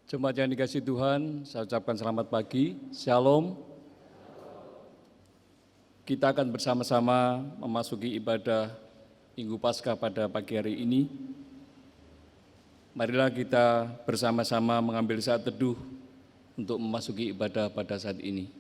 Jemaat yang dikasihi Tuhan, saya ucapkan selamat pagi, Shalom. Kita akan bersama-sama memasuki ibadah Minggu Paskah pada pagi hari ini. Marilah kita bersama-sama mengambil saat teduh untuk memasuki ibadah pada saat ini.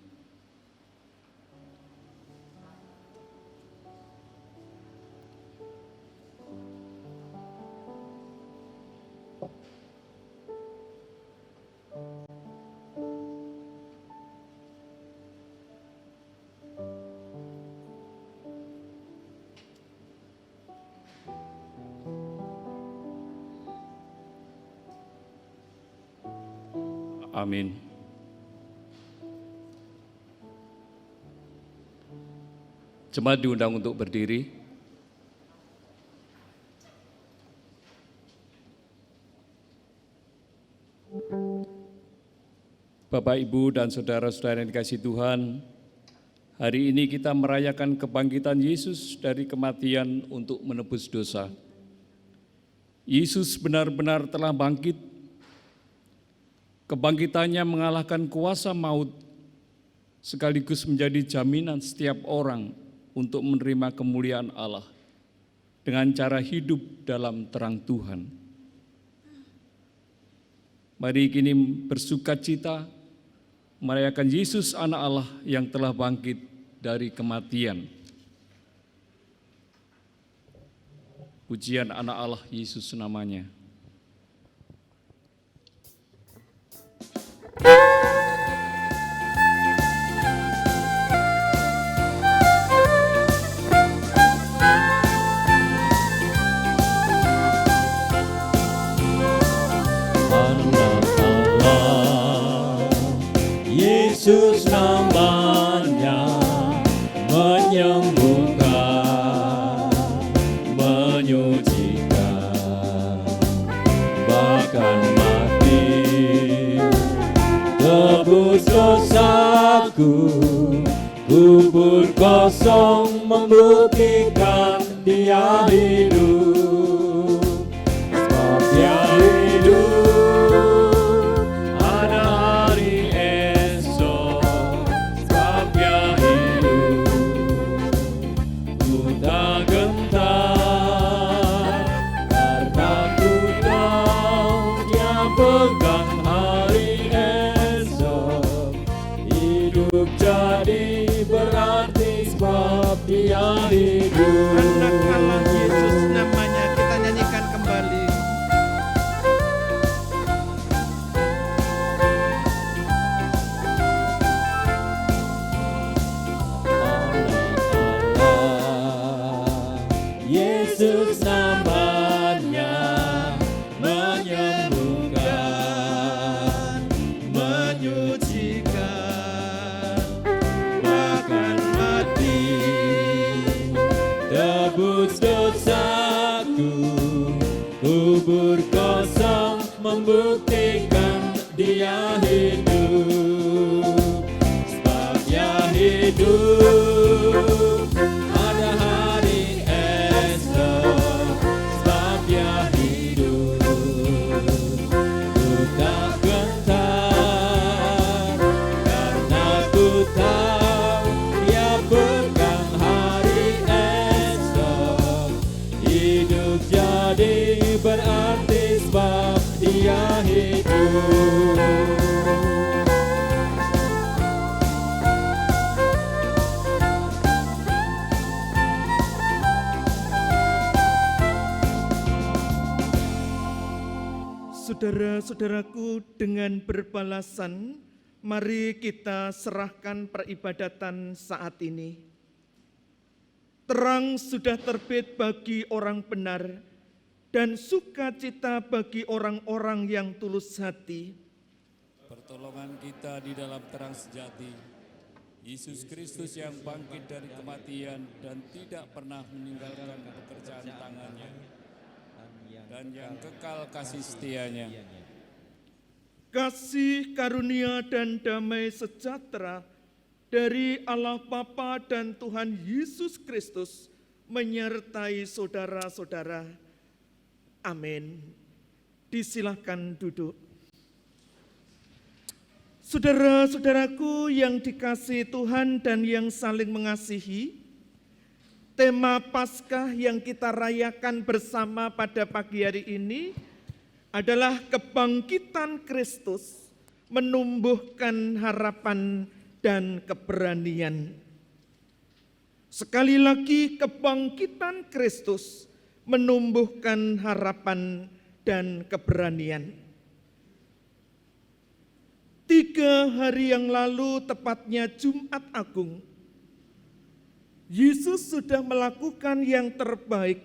Amin. Jemaat diundang untuk berdiri. Bapak, Ibu, dan saudara-saudara yang dikasihi Tuhan, hari ini kita merayakan kebangkitan Yesus dari kematian untuk menebus dosa. Yesus benar-benar telah bangkit. Kebangkitannya mengalahkan kuasa maut, sekaligus menjadi jaminan setiap orang untuk menerima kemuliaan Allah dengan cara hidup dalam terang Tuhan. Mari kini bersukacita merayakan Yesus Anak Allah yang telah bangkit dari kematian. Pujian Anak Allah Yesus namanya. Yesus namanya menyembuhkan, menyucikan, bahkan mati. Tebus dosaku, kubur kosong membuktikan Dia hidup. Sebab Dia hidup, ada hari esok. Sebab Dia hidup, ku tak gentar, karena ku tahu Dia pegang hari esok. Hidup jadi berarti sebab Dia hidup. Anak Allah Yesus namanya, kita nyanyikan kembali. Yesus namanya menyembuhkan, Menyucikan, bahkan mati. Tebus dosaku, kubur kosong membuktikan Dia hidup. Sebab Dia hidup, ada hari esok. Sebab Dia hidup, ku tak gentar, karena ku tahu Dia pegang hari esok. Hidup jadi berarti sebab Dia hidup. Saudara-saudaraku, dengan berbalasan, mari kita serahkan peribadatan saat ini. Terang sudah terbit bagi orang benar, dan sukacita bagi orang-orang yang tulus hati. Pertolongan kita di dalam terang sejati, Yesus Kristus yang bangkit dari kematian dan tidak pernah meninggalkan pekerjaan tangannya, dan yang kekal kasih setianya. Kasih, karunia, dan damai sejahtera dari Allah Bapa dan Tuhan Yesus Kristus menyertai saudara-saudara. Amin. Disilahkan duduk. Saudara-saudaraku yang dikasihi Tuhan dan yang saling mengasihi, tema Paskah yang kita rayakan bersama pada pagi hari ini adalah kebangkitan Kristus menumbuhkan harapan dan keberanian. Sekali lagi, kebangkitan Kristus menumbuhkan harapan dan keberanian. 3 hari yang lalu, tepatnya Jumat Agung, Yesus sudah melakukan yang terbaik.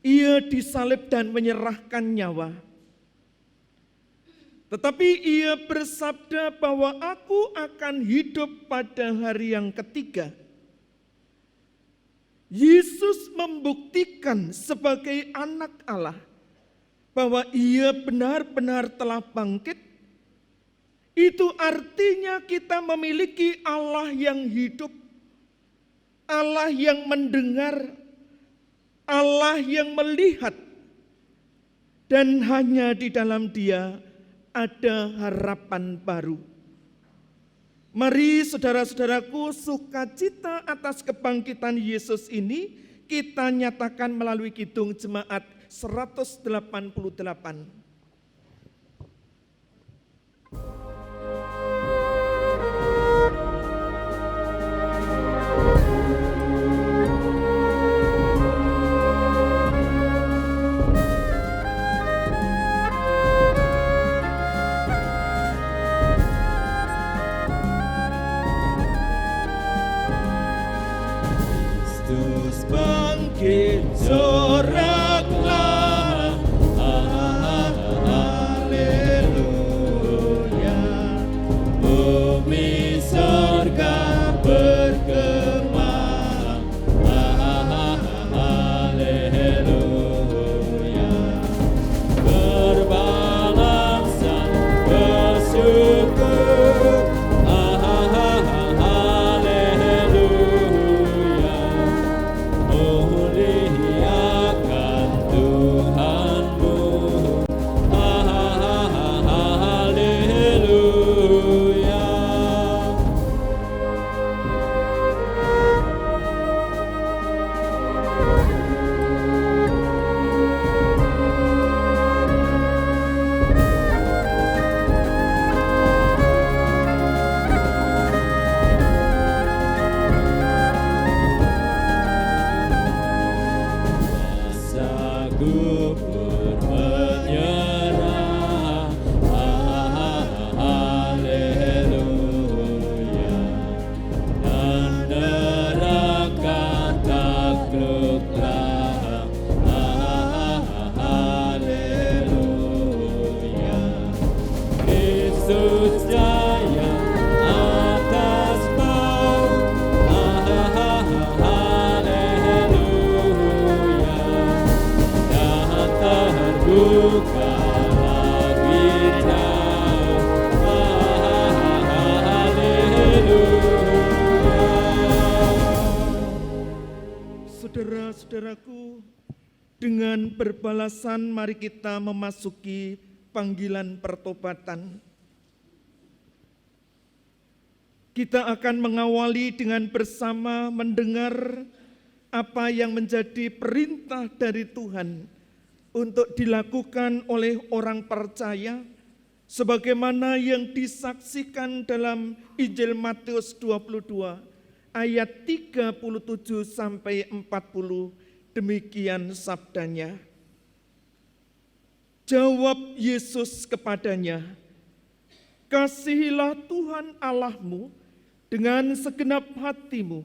Ia disalib dan menyerahkan nyawa. Tetapi ia bersabda bahwa aku akan hidup pada hari yang ketiga. Yesus membuktikan sebagai anak Allah bahwa ia benar-benar telah bangkit. Itu artinya kita memiliki Allah yang hidup, Allah yang mendengar, Allah yang melihat, dan hanya di dalam Dia ada harapan baru. Mari saudara-saudaraku, sukacita atas kebangkitan Yesus ini kita nyatakan melalui kidung jemaat 188. Kristus bangkit, soraklah, haleluya. Bumi sorga bergema, haleluya. Berbangsa bersyukur, Saudara-saudaraku, dengan berbalasan mari kita memasuki panggilan pertobatan. Kita akan mengawali dengan bersama mendengar apa yang menjadi perintah dari Tuhan untuk dilakukan oleh orang percaya sebagaimana yang disaksikan dalam Injil Matius 22 ayat 37 sampai 40, demikian sabdanya. Jawab Yesus kepadanya, kasihilah Tuhan Allahmu dengan segenap hatimu,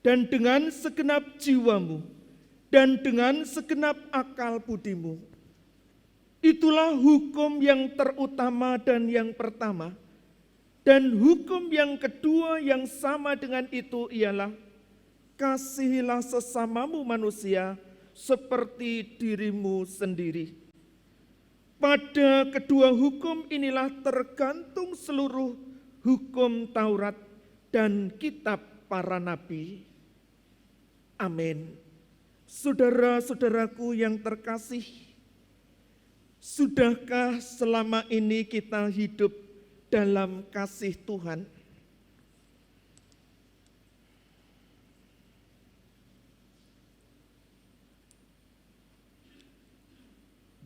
dan dengan segenap jiwamu, dan dengan segenap akal budimu. Itulah hukum yang terutama dan yang pertama. Dan hukum yang kedua yang sama dengan itu ialah, kasihilah sesamamu manusia seperti dirimu sendiri. Pada kedua hukum inilah tergantung seluruh hukum Taurat dan kitab para nabi. Amin. Saudara-saudaraku yang terkasih, Sudahkah selama ini kita hidup dalam kasih Tuhan?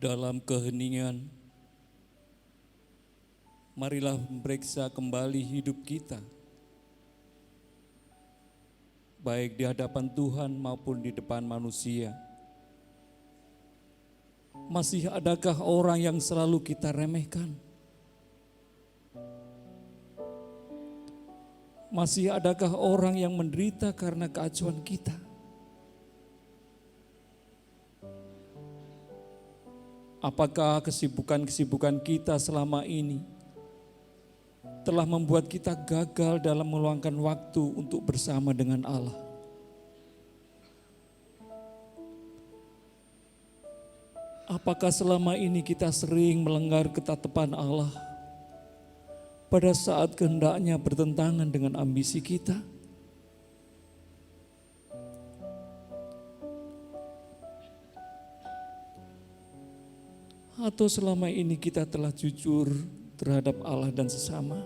Dalam keheningan, marilah memeriksa kembali hidup kita, baik di hadapan Tuhan maupun di depan manusia. Masih adakah orang yang selalu kita remehkan? Masih adakah orang yang menderita karena keacuan kita? Apakah kesibukan-kesibukan kita selama ini telah membuat kita gagal dalam meluangkan waktu untuk bersama dengan Allah? Apakah selama ini kita sering melanggar ketetapan Allah pada saat kehendaknya bertentangan dengan ambisi kita? Atau selama ini kita telah jujur terhadap Allah dan sesama?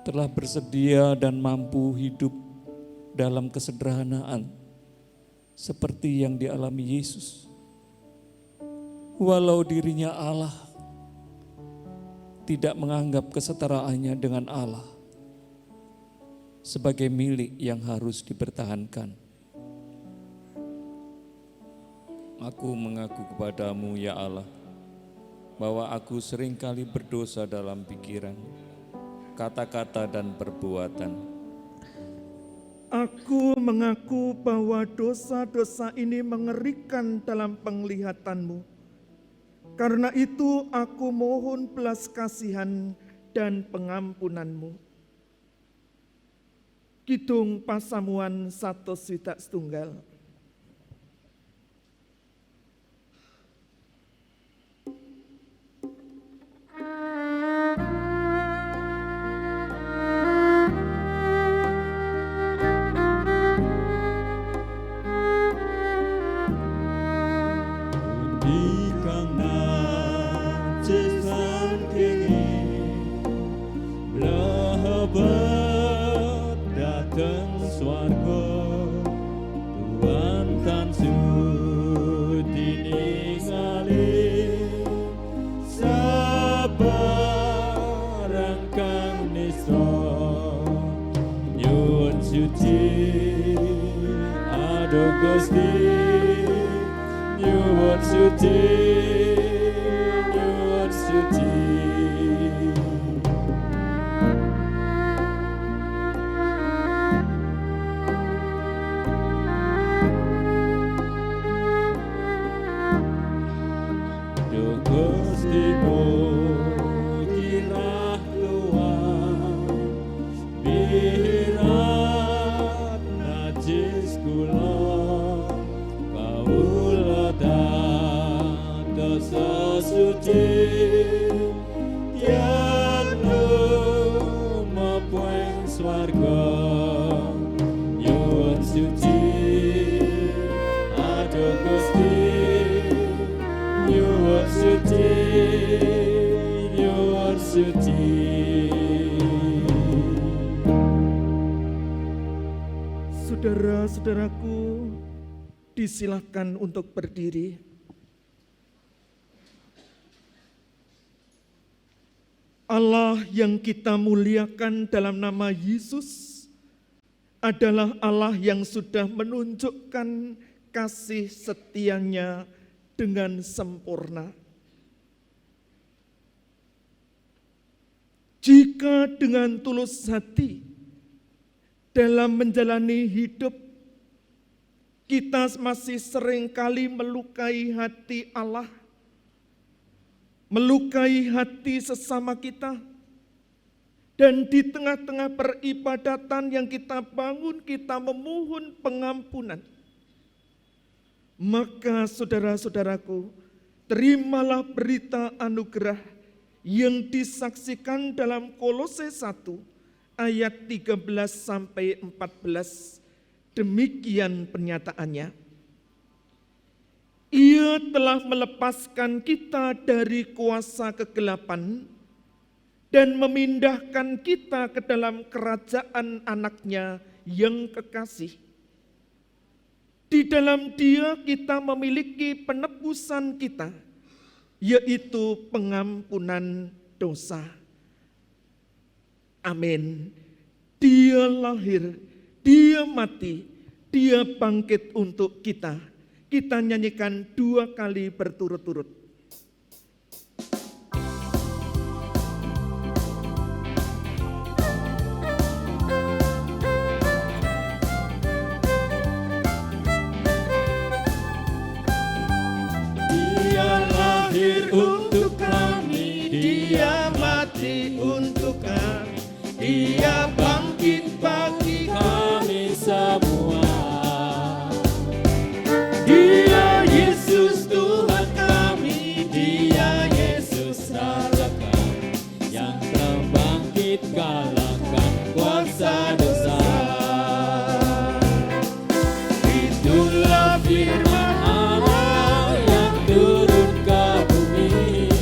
Telah bersedia dan mampu hidup dalam kesederhanaan seperti yang dialami Yesus. Walau dirinya Allah, tidak menganggap kesetaraannya dengan Allah sebagai milik yang harus dipertahankan. Aku mengaku kepadamu ya Allah, bahwa aku seringkali berdosa dalam pikiran, kata-kata dan perbuatan. Aku mengaku bahwa dosa-dosa ini mengerikan dalam penglihatanmu. Karena itu aku mohon belas kasihan dan pengampunanmu. Kidung Pasamuan 1:1. Saudara-saudaraku, disilakan untuk berdiri. Allah yang kita muliakan dalam nama Yesus adalah Allah yang sudah menunjukkan kasih setianya dengan sempurna. Jika dengan tulus hati dalam menjalani hidup, kita masih seringkali melukai hati Allah, melukai hati sesama kita, dan di tengah-tengah peribadatan yang kita bangun, kita memohon pengampunan. Maka saudara-saudaraku, terimalah berita anugerah yang disaksikan dalam Kolose 1 ayat 13-14, demikian pernyataannya. Ia telah melepaskan kita dari kuasa kegelapan dan memindahkan kita ke dalam kerajaan anaknya yang kekasih. Di dalam Dia kita memiliki penebusan kita, yaitu pengampunan dosa. Amin. Dia lahir, Dia mati, Dia bangkit untuk kita. Kita nyanyikan 2 kali berturut-turut. Dia lahir untuk kami, Dia mati untuk kami, Dia bangkit bagi kami semua. Dia Yesus Tuhan kami, Dia Yesus Raja kami, yang telah bangkit kalahkan kuasa dosa. Itulah firman Allah yang turun ke bumi,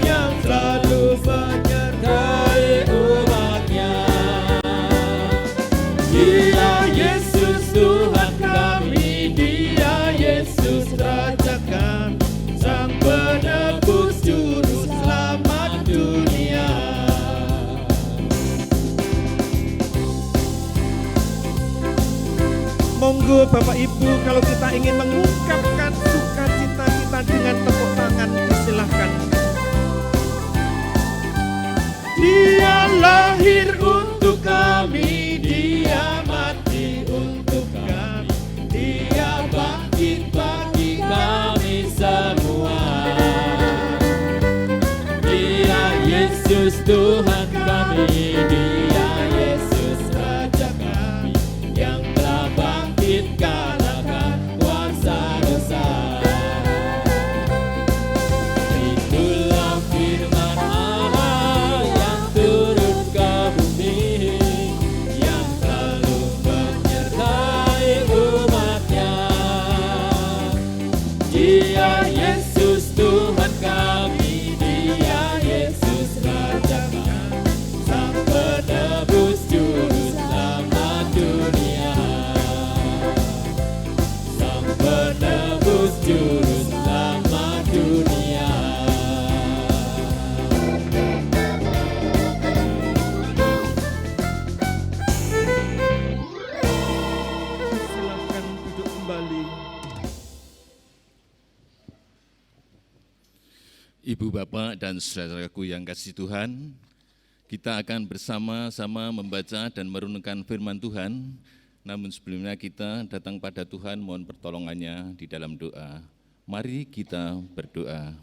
yang selalu menyertai umatnya. Dia Yesus Tuhan kami, Dia Yesus Raja kami, Sang Penebus Juru Selamat dunia. Monggo Bapak Ibu, kalau kita ingin mengungkapkan sukacita kita dengan tepuk tangan, silakan. Dia lahir untuk kami, Dia mati untuk kami, Dia bangkit bagi kami semua. Dia Yesus Tuhan kami, Dia Yesus Raja kami, yang telah bangkit kalahkan kuasa dosa. Itulah firman Allah yang turun ke bumi, yang selalu menyertai umatnya. Dia Yesus Tuhan kami, Dia Yesus Raja kami, Sang Penebus Juru Selamat dunia. Sang Penebus Juru Selamat dunia. Silakan duduk kembali. Ibu, Bapak, dan saudaraku yang kasih Tuhan, kita akan bersama-sama membaca dan merenungkan firman Tuhan. Namun sebelumnya kita datang pada Tuhan, mohon pertolongannya di dalam doa. Mari kita berdoa.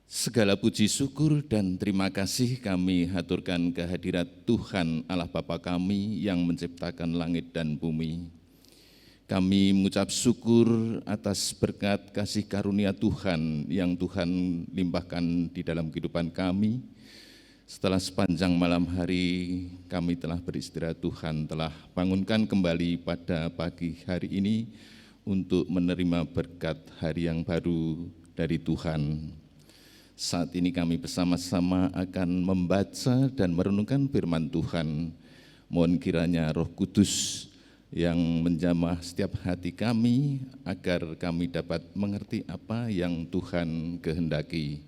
Segala puji syukur dan terima kasih kami haturkan kehadirat Tuhan Allah Bapa kami yang menciptakan langit dan bumi. Kami mengucap syukur atas berkat kasih karunia Tuhan yang Tuhan limpahkan di dalam kehidupan kami. Setelah sepanjang malam hari kami telah beristirahat, Tuhan telah bangunkan kembali pada pagi hari ini untuk menerima berkat hari yang baru dari Tuhan. Saat ini kami bersama-sama akan membaca dan merenungkan firman Tuhan. Mohon kiranya Roh Kudus yang menjamah setiap hati kami agar kami dapat mengerti apa yang Tuhan kehendaki.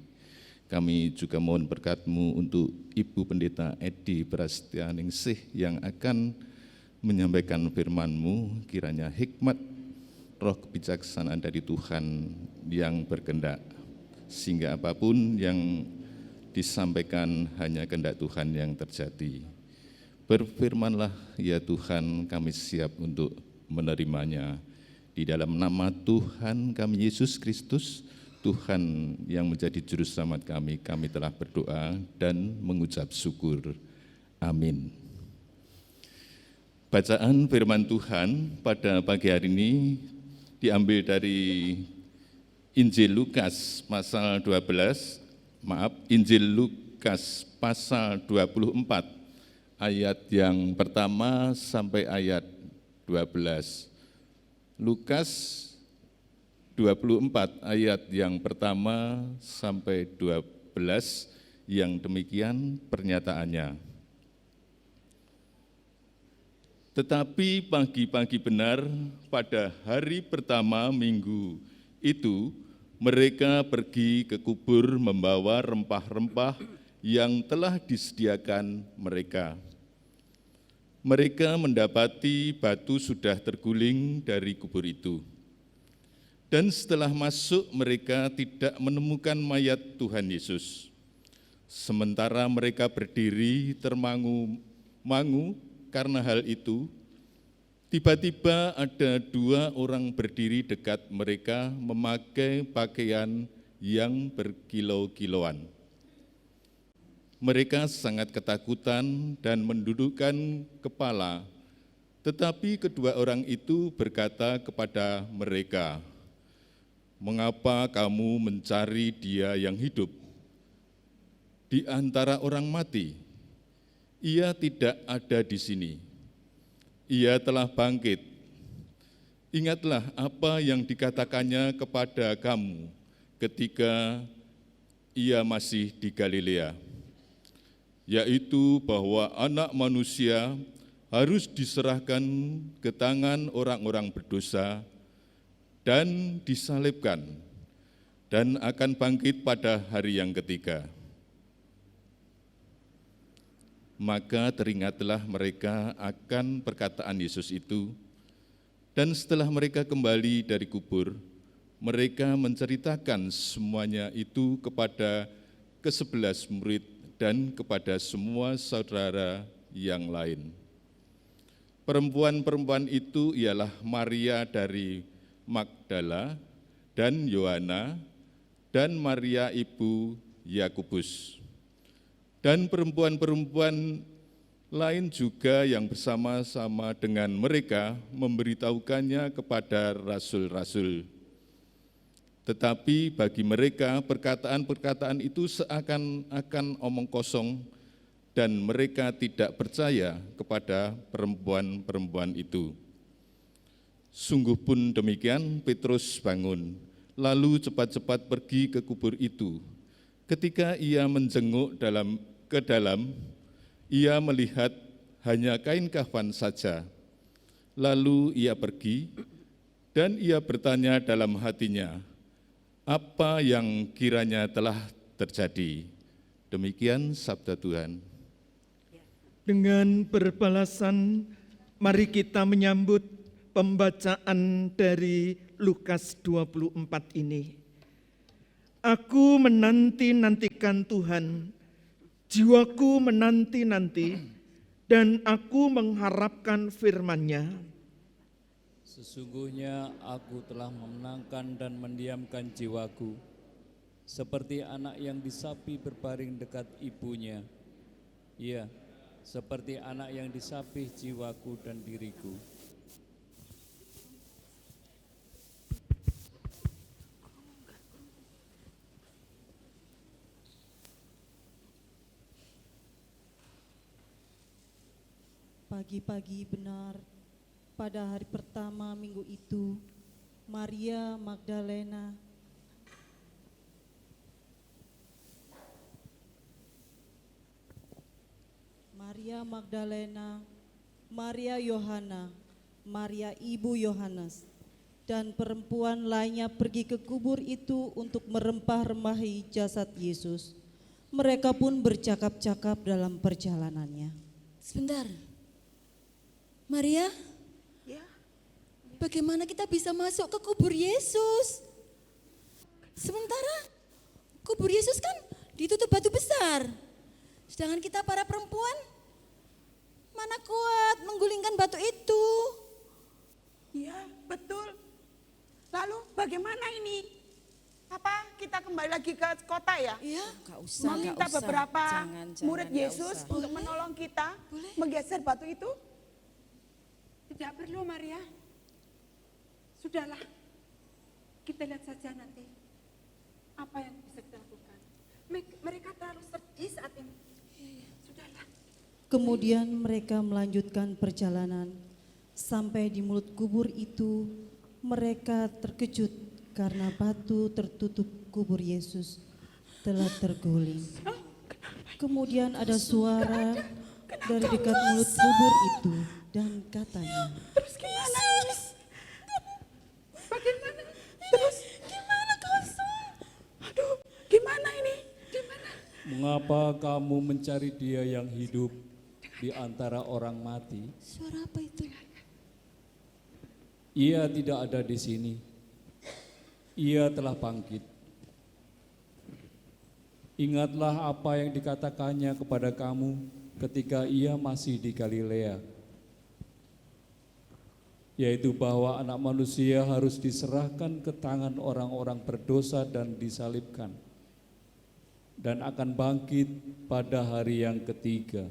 Kami juga mohon berkat-Mu untuk Ibu Pendeta Edi Prasetyaningsih yang akan menyampaikan firman-Mu, kiranya hikmat, roh kebijaksanaan dari Tuhan yang berkehendak, sehingga apapun yang disampaikan hanya kehendak Tuhan yang terjadi. Berfirmanlah ya Tuhan, kami siap untuk menerimanya. Di dalam nama Tuhan kami Yesus Kristus, Tuhan yang menjadi juru selamat kami telah berdoa dan mengucap syukur. Amin. Bacaan firman Tuhan pada pagi hari ini diambil dari Injil Lukas pasal 24 ayat yang pertama sampai ayat 12. Lukas 24 ayat yang pertama sampai 12 yang demikian pernyataannya. Tetapi pagi-pagi benar pada hari pertama minggu itu mereka pergi ke kubur membawa rempah-rempah yang telah disediakan mereka. Mereka mendapati batu sudah terguling dari kubur itu. Dan setelah masuk mereka tidak menemukan mayat Tuhan Yesus. Sementara mereka berdiri termangu-mangu karena hal itu, tiba-tiba ada 2 orang berdiri dekat mereka memakai pakaian yang berkilau-kilauan. Mereka sangat ketakutan dan mendudukkan kepala, tetapi kedua orang itu berkata kepada mereka, "Mengapa kamu mencari Dia yang hidup di antara orang mati? Ia tidak ada di sini. Ia telah bangkit. Ingatlah apa yang dikatakannya kepada kamu ketika Ia masih di Galilea, yaitu bahwa Anak Manusia harus diserahkan ke tangan orang-orang berdosa dan disalibkan, dan akan bangkit pada hari yang ketiga." Maka teringatlah mereka akan perkataan Yesus itu, dan setelah mereka kembali dari kubur, mereka menceritakan semuanya itu kepada ke-11 murid dan kepada semua saudara yang lain. Perempuan-perempuan itu ialah Maria dari Magdala dan Yohana dan Maria ibu Yakobus. Dan perempuan-perempuan lain juga yang bersama-sama dengan mereka memberitahukannya kepada rasul-rasul. Tetapi bagi mereka perkataan-perkataan itu seakan-akan omong kosong dan mereka tidak percaya kepada perempuan-perempuan itu. Sungguh pun demikian, Petrus bangun, lalu cepat-cepat pergi ke kubur itu. Ketika ia menjenguk ke dalam, ia melihat hanya kain kafan saja. Lalu ia pergi dan ia bertanya dalam hatinya, apa yang kiranya telah terjadi. Demikian sabda Tuhan. Dengan berbalasan, mari kita menyambut pembacaan dari Lukas 24 ini. Aku menanti-nantikan Tuhan, jiwaku menanti-nanti, dan aku mengharapkan firman-Nya. Sesungguhnya aku telah memenangkan dan mendiamkan jiwaku, seperti anak yang disapi berbaring dekat ibunya. Ya, seperti anak yang disapih jiwaku dan diriku. Pagi-pagi benar, pada hari pertama minggu itu, Maria Magdalena, Maria Yohana, Maria ibu Yohanes, dan perempuan lainnya pergi ke kubur itu untuk merempah-rempahi jasad Yesus. Mereka pun bercakap-cakap dalam perjalanannya. Sebentar, Maria, ya. Bagaimana kita bisa masuk ke kubur Yesus? Sementara kubur Yesus kan ditutup batu besar. Sedangkan kita para perempuan, mana kuat menggulingkan batu itu? Iya, betul. Lalu bagaimana ini? Apa kita kembali lagi ke kota ya? Iya. Meminta beberapa murid Yesus untuk menolong kita menggeser batu itu? Tidak perlu, Maria. Sudahlah, kita lihat saja nanti apa yang bisa kita lakukan. Mereka terlalu sedih saat ini. Sudahlah. Kemudian mereka melanjutkan perjalanan. Sampai di mulut kubur itu, mereka terkejut karena batu tertutup kubur Yesus telah terguling. Kemudian ada suara dari dekat mulut kubur itu dan katanya, Terus gimana ini? Bagaimana? Terus Gimana kosong? aduh, gimana ini? Gimana? Mengapa kamu mencari Dia yang hidup di antara orang mati? Suara apa itu? Ia tidak ada di sini. Ia telah bangkit. Ingatlah apa yang dikatakannya kepada kamu ketika ia masih di Galilea, yaitu bahwa Anak Manusia harus diserahkan ke tangan orang-orang berdosa dan disalibkan, dan akan bangkit pada hari yang ketiga.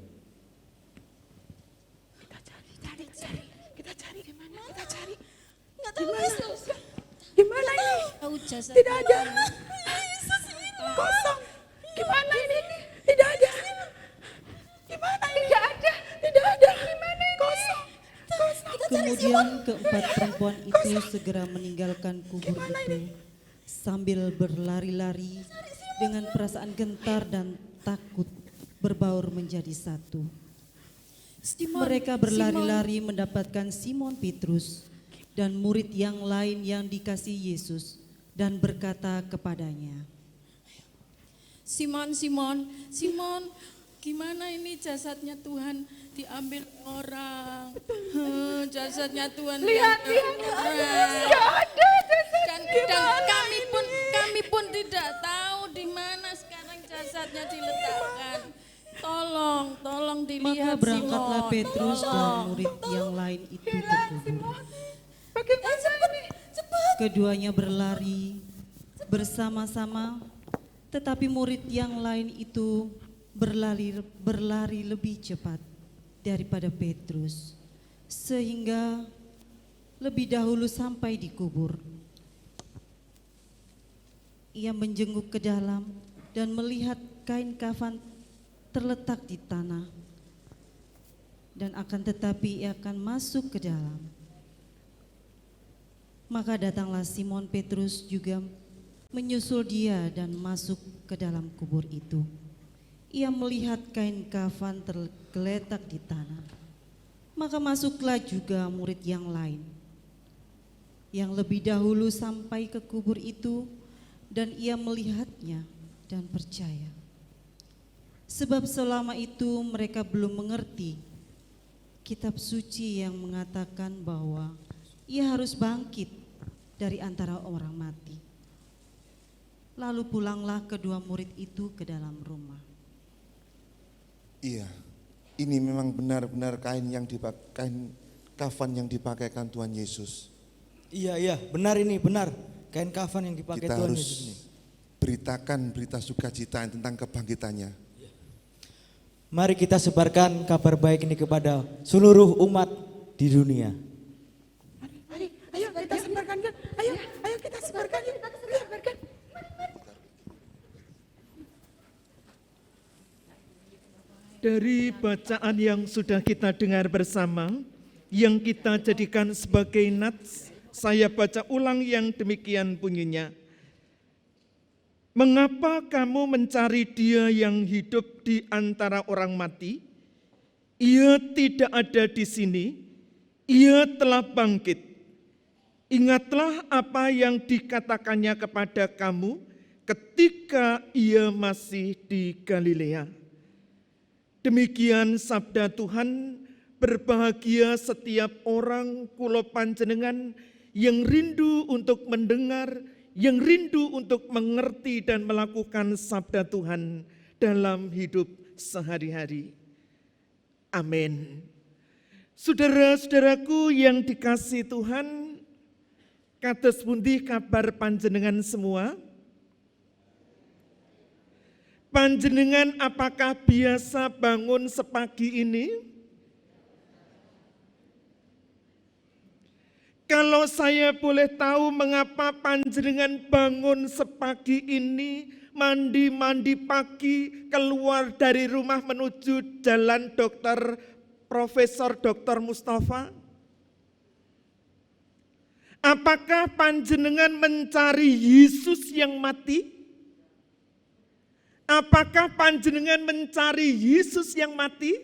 Kita cari di mana? Kita cari. Nggak tahu Yesus. Gimana ini? Tahu jasad. Tidak ada. Yesus ini. Kosong. Gimana ini? Tidak ada. Gimana ini? Tidak ada. Tidak ada. Gimana ini? Kosong. Kosong. kemudian keempat perempuan itu segera meninggalkan kubur itu sambil berlari-lari dengan perasaan gentar dan takut berbaur menjadi satu. Mereka berlari-lari mendapatkan Simon Petrus dan murid yang lain yang dikasihi Yesus dan berkata kepadanya, Simon, gimana ini jasadnya Tuhan diambil orang? Jasadnya Tuhan Lihat, diambil orang. Tidak ada jasad. Dan kami pun tidak tahu di mana sekarang jasadnya diletakkan. Tolong maka dilihat berangkatlah Simon. Petrus dan murid yang lain itu ke kubur. Bagaimana ini? Keduanya berlari bersama-sama, tetapi murid yang lain itu berlari lebih cepat daripada Petrus, sehingga lebih dahulu sampai di kubur. Ia menjenguk ke dalam dan melihat kain kafan terletak di tanah, dan akan tetapi ia akan masuk ke dalam. Maka datanglah Simon Petrus juga menyusul dia dan masuk ke dalam kubur itu. Ia melihat kain kafan tergeletak di tanah. Maka masuklah juga murid yang lain, yang lebih dahulu sampai ke kubur itu, dan ia melihatnya dan percaya. Sebab selama itu mereka belum mengerti kitab suci yang mengatakan bahwa ia harus bangkit dari antara orang mati. Lalu pulanglah kedua murid itu ke dalam rumah. Iya, ini memang benar-benar kain kafan yang dipakaikan Tuhan Yesus. Iya, benar ini, benar. Kain kafan yang dipakai Kita Tuhan harus Yesus ini. beritakan berita sukacita tentang kebangkitannya. Mari kita sebarkan kabar baik ini kepada seluruh umat di dunia. Ayo kita sebarkan kan. Ayo kita sebarkan. Kita sebarkan. Dari bacaan yang sudah kita dengar bersama, yang kita jadikan sebagai nats, saya baca ulang yang demikian bunyinya. Mengapa kamu mencari Dia yang hidup di antara orang mati? Ia tidak ada di sini, Ia telah bangkit. Ingatlah apa yang dikatakannya kepada kamu ketika Ia masih di Galilea. Demikian sabda Tuhan, berbahagia setiap orang kulo panjenengan yang rindu untuk mendengar, yang rindu untuk mengerti dan melakukan sabda Tuhan dalam hidup sehari-hari. Amin. Saudara-saudaraku yang dikasihi Tuhan, kados pundi kabar panjenengan semua? Panjenengan apakah biasa bangun sepagi ini? Kalau saya boleh tahu mengapa panjenengan bangun sepagi ini, mandi pagi, keluar dari rumah menuju jalan Profesor Dr. Mustafa? Apakah panjenengan mencari Yesus yang mati? Apakah panjenengan mencari Yesus yang mati?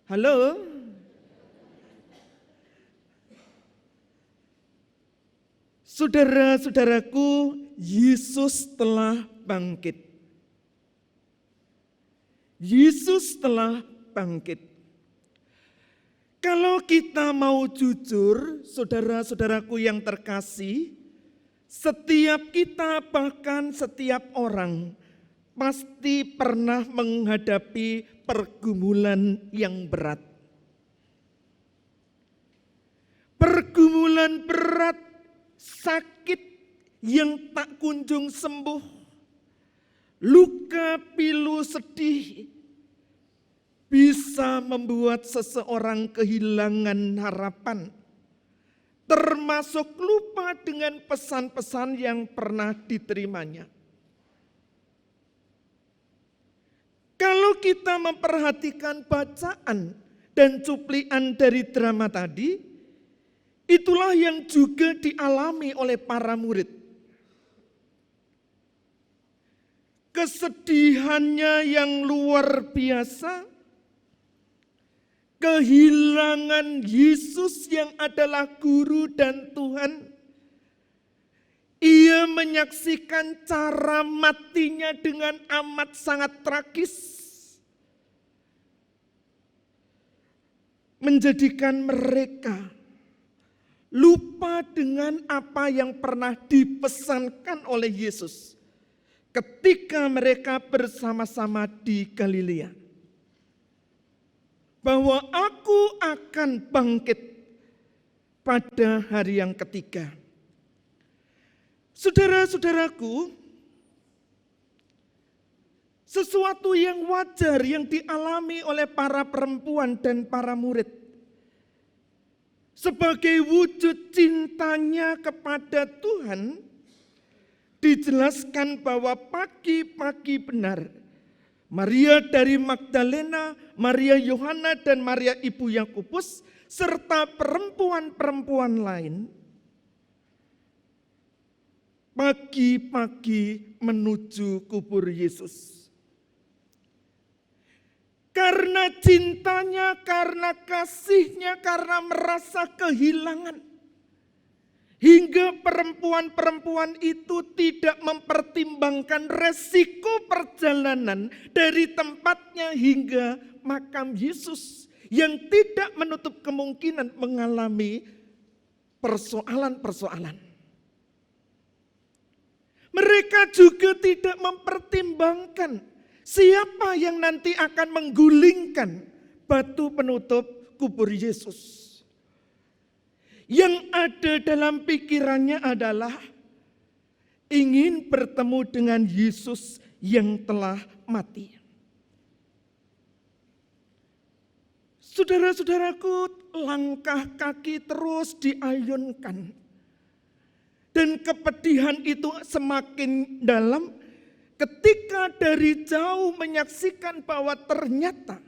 Halo? Saudara-saudaraku, Yesus telah bangkit. Yesus telah bangkit. Kalau kita mau jujur, saudara-saudaraku yang terkasih, setiap kita bahkan setiap orang pasti pernah menghadapi pergumulan yang berat. Pergumulan berat, sakit yang tak kunjung sembuh, luka pilu sedih, bisa membuat seseorang kehilangan harapan, termasuk lupa dengan pesan-pesan yang pernah diterimanya. Kalau kita memperhatikan bacaan dan cuplikan dari drama tadi, itulah yang juga dialami oleh para murid. Kesedihannya yang luar biasa, kehilangan Yesus yang adalah guru dan Tuhan. Ia menyaksikan cara matinya dengan amat sangat tragis. Menjadikan mereka lupa dengan apa yang pernah dipesankan oleh Yesus ketika mereka bersama-sama di Galilea. Bahwa aku akan bangkit pada hari yang ketiga. Saudara-saudaraku, sesuatu yang wajar yang dialami oleh para perempuan dan para murid. Sebagai wujud cintanya kepada Tuhan, dijelaskan bahwa pagi-pagi benar, Maria dari Magdalena, Maria Yohana dan Maria ibu Yakobus, serta perempuan-perempuan lain, pagi-pagi menuju kubur Yesus. Karena cintanya, karena kasihnya, karena merasa kehilangan. Hingga perempuan-perempuan itu tidak mempertimbangkan resiko perjalanan dari tempatnya hingga makam Yesus. Yang tidak menutup kemungkinan mengalami persoalan-persoalan. Mereka juga tidak mempertimbangkan siapa yang nanti akan menggulingkan batu penutup kubur Yesus. Yang ada dalam pikirannya adalah ingin bertemu dengan Yesus yang telah mati. Saudara-saudaraku, langkah kaki terus diayunkan. Dan kepedihan itu semakin dalam ketika dari jauh menyaksikan bahwa ternyata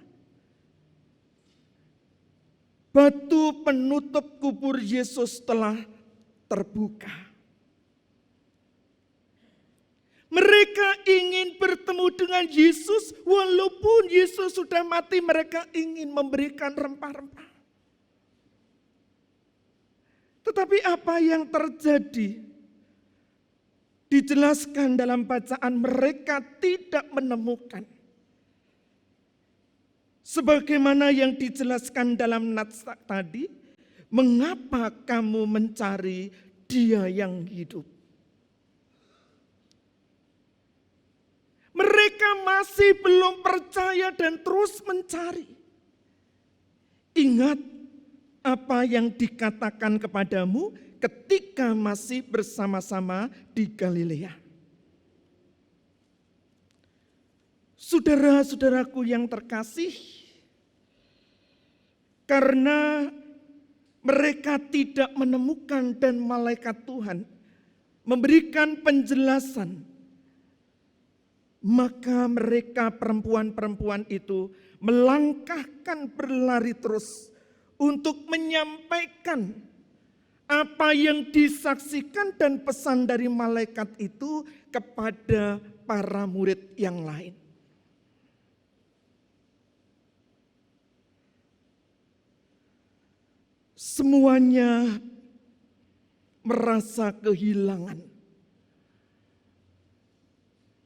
batu penutup kubur Yesus telah terbuka. Mereka ingin bertemu dengan Yesus, walaupun Yesus sudah mati, mereka ingin memberikan rempah-rempah. Tetapi apa yang terjadi? Dijelaskan dalam bacaan, mereka tidak menemukan. Sebagaimana yang dijelaskan dalam nats tadi, mengapa kamu mencari Dia yang hidup? Mereka masih belum percaya dan terus mencari. Ingat apa yang dikatakan kepadamu ketika masih bersama-sama di Galilea. Saudara-saudaraku yang terkasih, karena mereka tidak menemukan dan malaikat Tuhan memberikan penjelasan, maka mereka perempuan-perempuan itu melangkahkan berlari terus untuk menyampaikan apa yang disaksikan dan pesan dari malaikat itu kepada para murid yang lain. Semuanya merasa kehilangan.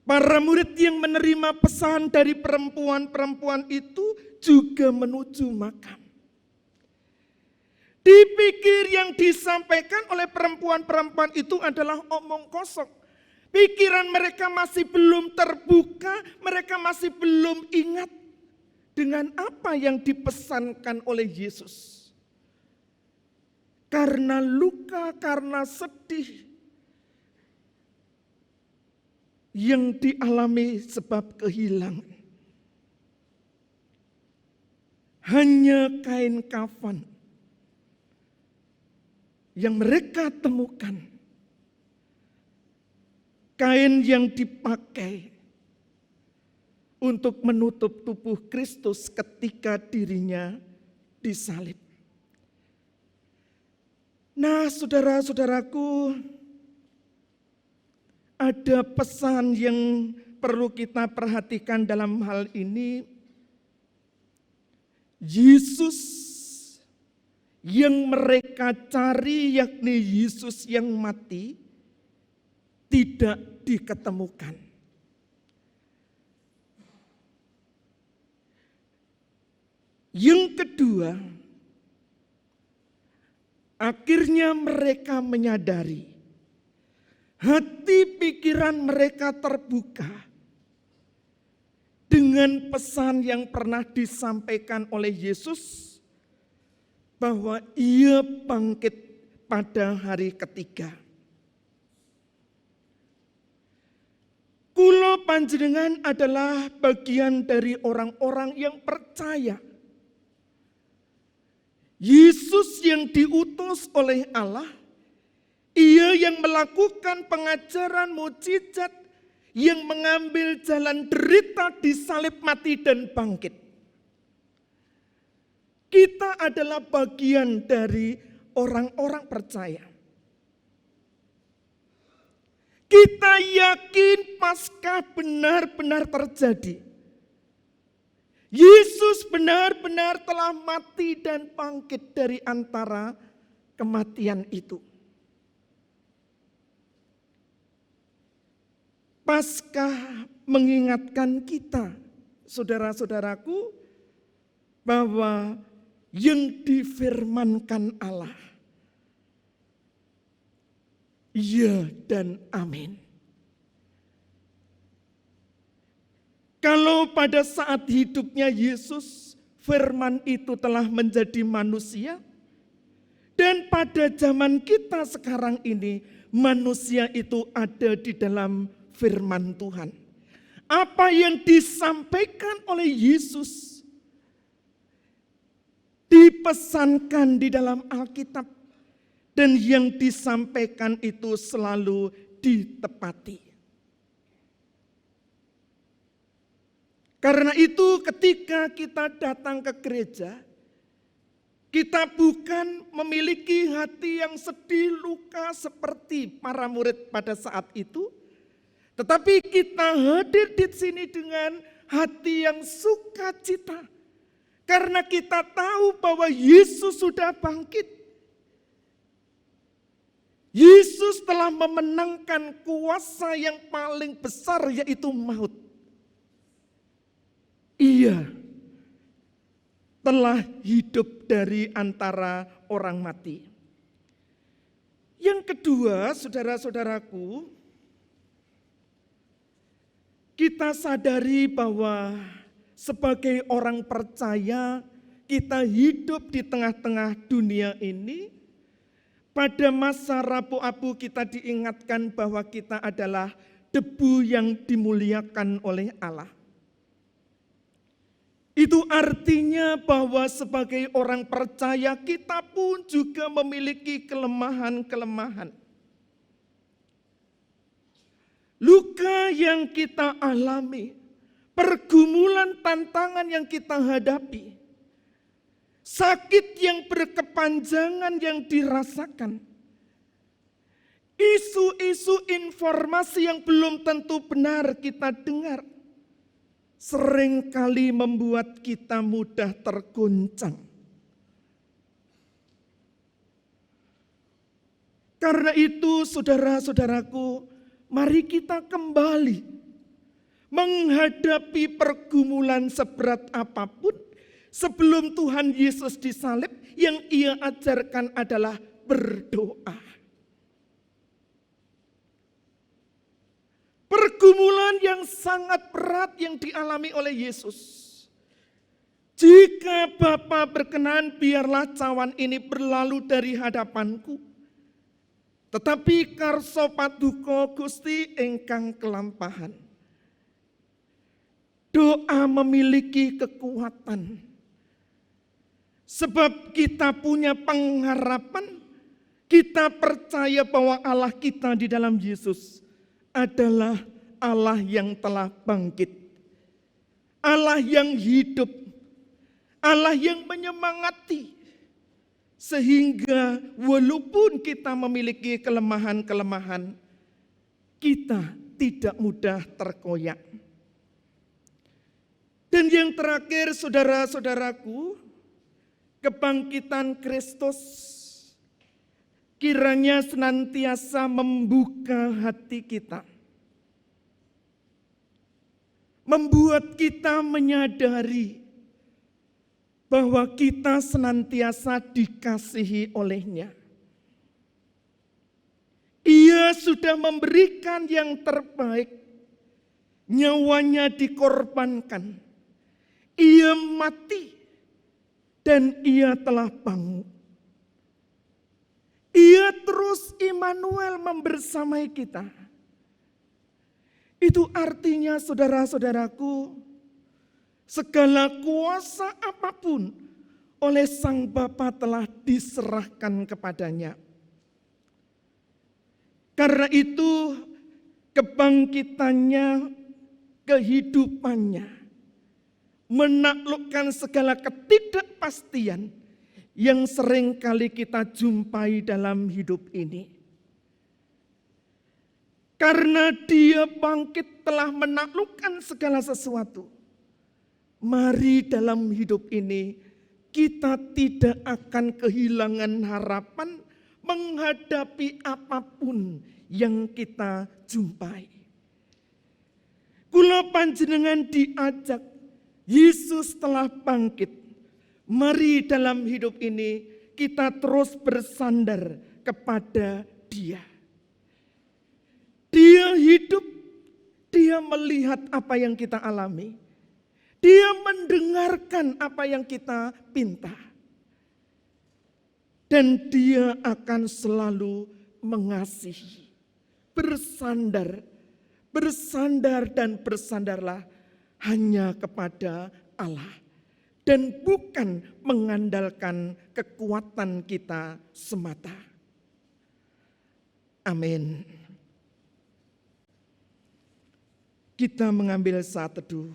Para murid yang menerima pesan dari perempuan-perempuan itu juga menuju makam. Dipikir yang disampaikan oleh perempuan-perempuan itu adalah omong kosong. Pikiran mereka masih belum terbuka, mereka masih belum ingat dengan apa yang dipesankan oleh Yesus. Karena luka, karena sedih yang dialami sebab kehilangan. Hanya kain kafan yang mereka temukan, kain yang dipakai untuk menutup tubuh Kristus ketika dirinya disalib. Nah, saudara-saudaraku, ada pesan yang perlu kita perhatikan dalam hal ini. Yesus yang mereka cari, yakni Yesus yang mati, tidak diketemukan. Yang kedua, akhirnya mereka menyadari, hati pikiran mereka terbuka dengan pesan yang pernah disampaikan oleh Yesus bahwa ia bangkit pada hari ketiga. Kula panjenengan adalah bagian dari orang-orang yang percaya. Yesus yang diutus oleh Allah, ia yang melakukan pengajaran mukjizat, yang mengambil jalan derita, disalib, mati, dan bangkit. Kita adalah bagian dari orang-orang percaya. Kita yakin Paskah benar-benar terjadi. Yesus benar-benar telah mati dan bangkit dari antara kematian itu. Paskah mengingatkan kita, saudara-saudaraku, bahwa yang difirmankan Allah, ya dan amin. Kalau pada saat hidupnya Yesus, firman itu telah menjadi manusia, dan pada zaman kita sekarang ini, manusia itu ada di dalam firman Tuhan. Apa yang disampaikan oleh Yesus dipesankan di dalam Alkitab, dan yang disampaikan itu selalu ditepati. Karena itu ketika kita datang ke gereja, kita bukan memiliki hati yang sedih, luka seperti para murid pada saat itu, tetapi kita hadir di sini dengan hati yang sukacita. Karena kita tahu bahwa Yesus sudah bangkit. Yesus telah memenangkan kuasa yang paling besar, yaitu maut. Ia telah hidup dari antara orang mati. Yang kedua, saudara-saudaraku, kita sadari bahwa sebagai orang percaya, kita hidup di tengah-tengah dunia ini. Pada masa rabu-abu kita diingatkan bahwa kita adalah debu yang dimuliakan oleh Allah. Itu artinya bahwa sebagai orang percaya kita pun juga memiliki kelemahan-kelemahan. Luka yang kita alami, pergumulan tantangan yang kita hadapi, sakit yang berkepanjangan yang dirasakan, Isu-isu informasi yang belum tentu benar kita dengar seringkali membuat kita mudah tergoncang. Karena itu saudara-saudaraku, mari kita kembali menghadapi pergumulan seberat apapun sebelum Tuhan Yesus disalib. Yang Ia ajarkan adalah berdoa. Pergumulan yang sangat berat yang dialami oleh Yesus. Jika Bapa berkenan, biarlah cawan ini berlalu dari hadapanku. Tetapi karso paduka Gusti ingkang kelampahan. Doa memiliki kekuatan. Sebab kita punya pengharapan, kita percaya bahwa Allah kita di dalam Yesus adalah Allah yang telah bangkit. Allah yang hidup, Allah yang menyemangati. Sehingga walaupun kita memiliki kelemahan-kelemahan, kita tidak mudah terkoyak. Dan yang terakhir saudara-saudaraku, kebangkitan Kristus kiranya senantiasa membuka hati kita. Membuat kita menyadari bahwa kita senantiasa dikasihi oleh-Nya. Ia sudah memberikan yang terbaik, nyawanya dikorbankan. Ia mati dan Ia telah bangun. Ia terus Immanuel membersamai kita. Itu artinya saudara-saudaraku, segala kuasa apapun oleh Sang Bapa telah diserahkan kepadanya. Karena itu kebangkitannya, kehidupannya, menaklukkan segala ketidakpastian yang sering kali kita jumpai dalam hidup ini. Karena Dia bangkit telah menaklukkan segala sesuatu. Mari dalam hidup ini kita tidak akan kehilangan harapan menghadapi apapun yang kita jumpai. Kula panjenengan diajak, Yesus telah bangkit. Mari dalam hidup ini kita terus bersandar kepada Dia. Dia hidup, Dia melihat apa yang kita alami. Dia mendengarkan apa yang kita pinta. Dan Dia akan selalu mengasihi. Bersandar, bersandar dan bersandarlah hanya kepada Allah. Dan bukan mengandalkan kekuatan kita semata. Amin. Kita mengambil saat teduh.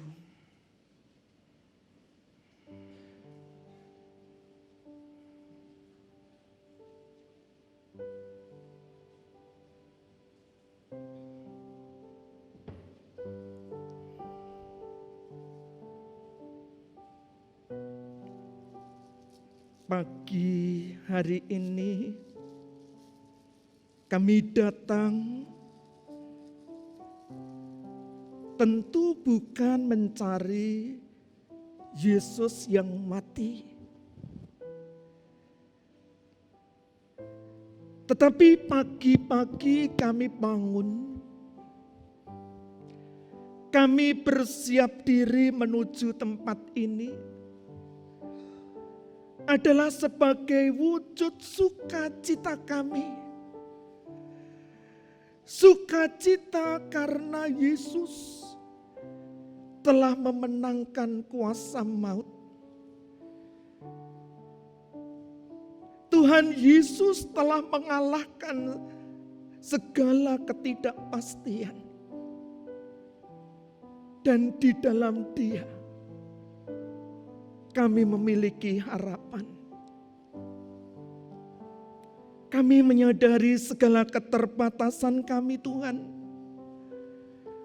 Pagi hari ini kami datang tentu bukan mencari Yesus yang mati, tetapi pagi-pagi kami bangun, kami bersiap diri menuju tempat ini adalah sebagai wujud sukacita kami. Sukacita karena Yesus telah memenangkan kuasa maut. Tuhan Yesus telah mengalahkan segala ketidakpastian. Dan di dalam Dia kami memiliki harapan. Kami menyadari segala keterbatasan kami Tuhan.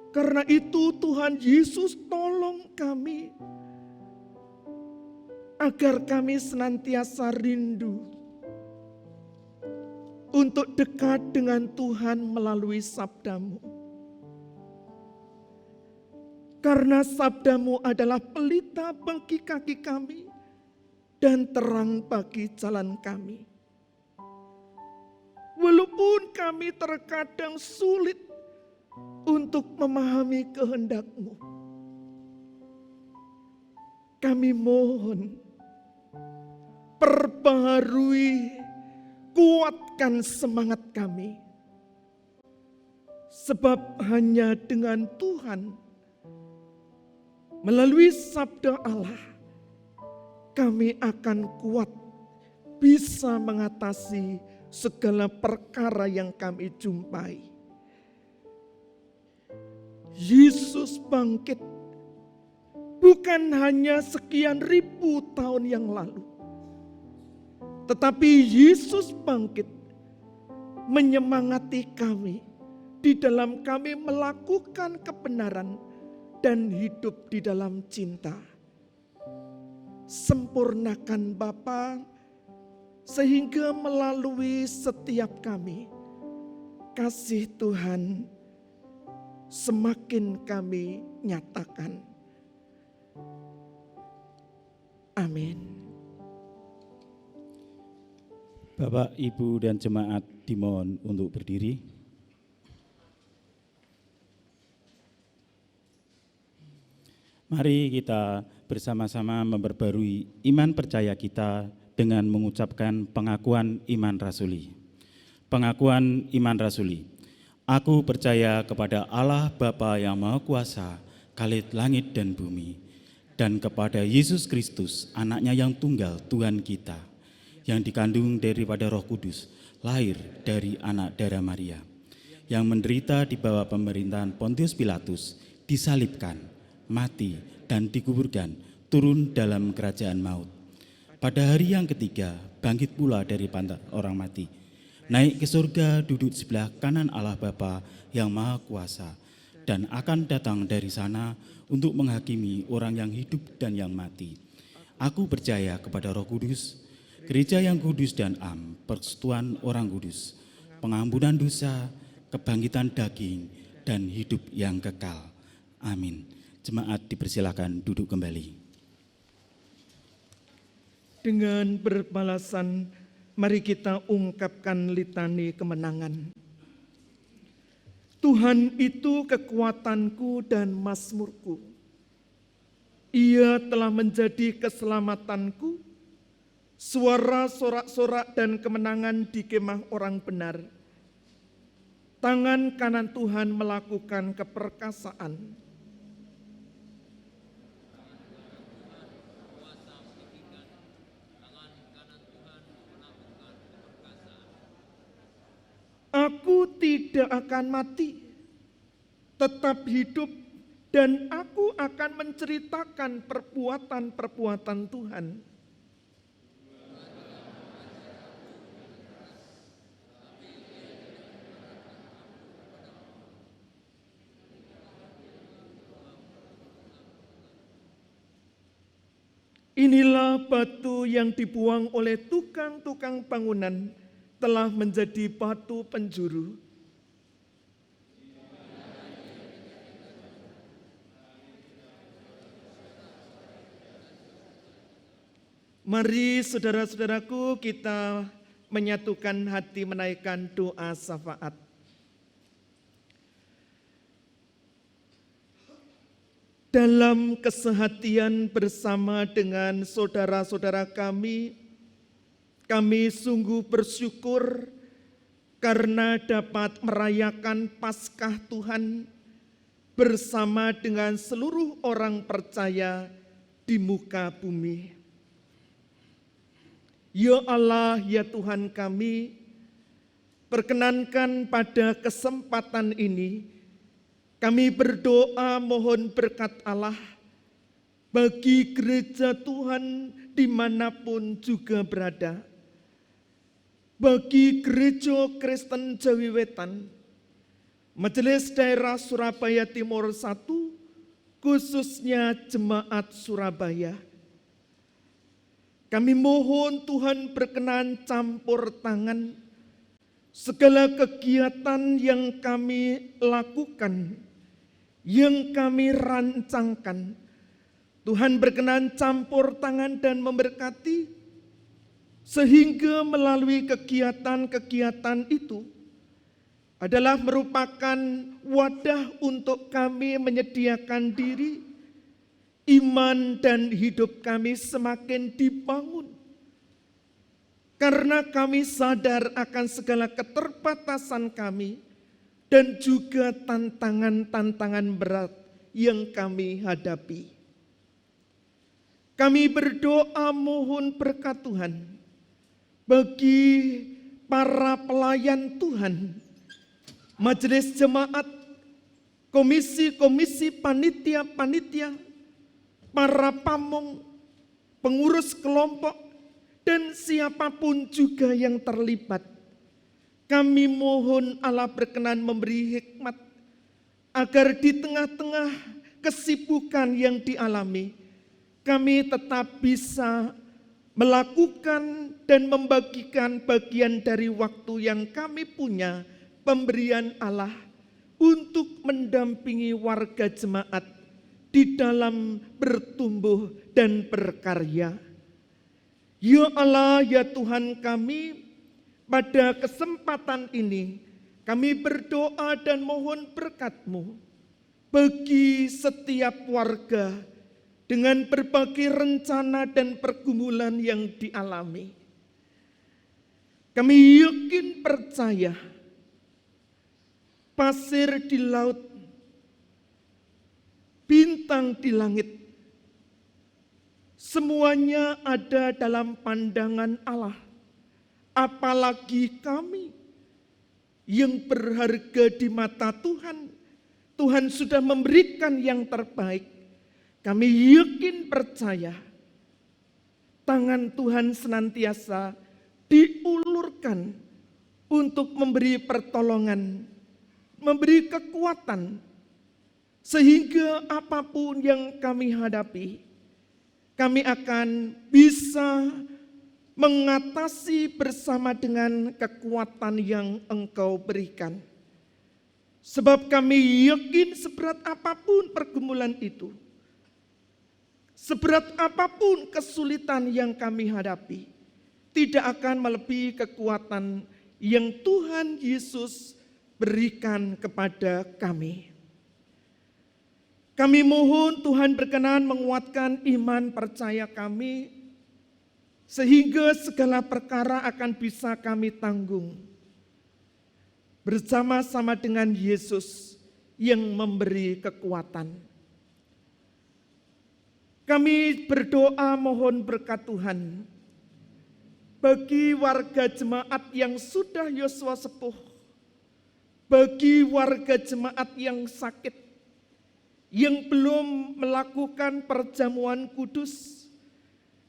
Karena itu Tuhan Yesus tolong kami. Agar kami senantiasa rindu untuk dekat dengan Tuhan melalui sabda-Mu. Karena sabda-Mu adalah pelita bagi kaki kami dan terang bagi jalan kami. Walaupun kami terkadang sulit untuk memahami kehendak-Mu, kami mohon perbaharui, kuatkan semangat kami. Sebab hanya dengan Tuhan melalui sabda Allah, kami akan kuat bisa mengatasi segala perkara yang kami jumpai. Yesus bangkit bukan hanya sekian ribu tahun yang lalu, tetapi Yesus bangkit menyemangati kami di dalam kami melakukan kebenaran dan hidup di dalam cinta. Sempurnakan Bapa, sehingga melalui setiap kami, kasih Tuhan semakin kami nyatakan. Amin. Bapak, Ibu, dan jemaat dimohon untuk berdiri. Mari kita bersama-sama memperbarui iman percaya kita dengan mengucapkan pengakuan iman rasuli. Pengakuan iman rasuli. Aku percaya kepada Allah Bapa yang Maha Kuasa, Khalid langit dan bumi, dan kepada Yesus Kristus, anaknya yang tunggal Tuhan kita, yang dikandung daripada Roh Kudus, lahir dari anak darah Maria, yang menderita di bawah pemerintahan Pontius Pilatus, disalibkan, mati, dan dikuburkan, turun dalam kerajaan maut. Pada hari yang ketiga, bangkit pula dari antara orang mati, naik ke surga, duduk sebelah kanan Allah Bapa yang Maha Kuasa, dan akan datang dari sana untuk menghakimi orang yang hidup dan yang mati. Aku percaya kepada Roh Kudus, gereja yang kudus dan am, persekutuan orang kudus, pengampunan dosa, kebangkitan daging, dan hidup yang kekal. Amin. Jemaat dipersilakan duduk kembali. Dengan berbalasan, mari kita ungkapkan litani kemenangan. Tuhan itu kekuatanku dan mazmurku. Ia telah menjadi keselamatanku, suara sorak-sorak dan kemenangan di kemah orang benar. Tangan kanan Tuhan melakukan keperkasaan. Aku tidak akan mati, tetap hidup, dan aku akan menceritakan perbuatan-perbuatan Tuhan. Inilah batu yang dibuang oleh tukang-tukang bangunan, telah menjadi batu penjuru. Mari saudara-saudaraku, kita menyatukan hati menaikkan doa syafaat. Dalam kesehatian bersama dengan saudara-saudara kami sungguh bersyukur karena dapat merayakan Paskah Tuhan bersama dengan seluruh orang percaya di muka bumi. Ya Allah, ya Tuhan kami, perkenankan pada kesempatan ini kami berdoa mohon berkat Allah bagi gereja Tuhan dimanapun juga berada. bagi Gereja Kristen Jawi Wetan, Majelis Daerah Surabaya Timur 1, khususnya Jemaat Surabaya. Kami mohon Tuhan berkenan campur tangan segala kegiatan yang kami lakukan, yang kami rancangkan. Tuhan berkenan campur tangan dan memberkati, sehingga melalui kegiatan-kegiatan itu adalah merupakan wadah untuk kami menyediakan diri, iman dan hidup kami semakin dibangun. Karena kami sadar akan segala keterbatasan kami dan juga tantangan-tantangan berat yang kami hadapi. Kami berdoa mohon berkat Tuhan bagi para pelayan Tuhan, majelis jemaat, komisi-komisi, panitia-panitia, para pamong, pengurus kelompok, dan siapapun juga yang terlibat. Kami mohon Allah berkenan memberi hikmat agar di tengah-tengah kesibukan yang dialami, kami tetap bisa melakukan dan membagikan bagian dari waktu yang kami punya, pemberian Allah untuk mendampingi warga jemaat di dalam bertumbuh dan berkarya. Ya Allah, ya Tuhan kami, pada kesempatan ini kami berdoa dan mohon berkat-Mu bagi setiap warga dengan berbagai rencana dan pergumulan yang dialami. Kami yakin percaya pasir di laut, bintang di langit, semuanya ada dalam pandangan Allah. Apalagi kami yang berharga di mata Tuhan, Tuhan sudah memberikan yang terbaik. Kami yakin percaya tangan Tuhan senantiasa diulurkan untuk memberi pertolongan, memberi kekuatan, sehingga apapun yang kami hadapi, kami akan bisa mengatasi bersama dengan kekuatan yang Engkau berikan. Sebab kami yakin seberat apapun pergumulan itu, seberat apapun kesulitan yang kami hadapi, tidak akan melebihi kekuatan yang Tuhan Yesus berikan kepada kami. Kami mohon Tuhan berkenan menguatkan iman percaya kami, sehingga segala perkara akan bisa kami tanggung bersama-sama dengan Yesus yang memberi kekuatan. Kami berdoa mohon berkat Tuhan bagi warga jemaat yang sudah yuswa sepuh, bagi warga jemaat yang sakit, yang belum melakukan perjamuan kudus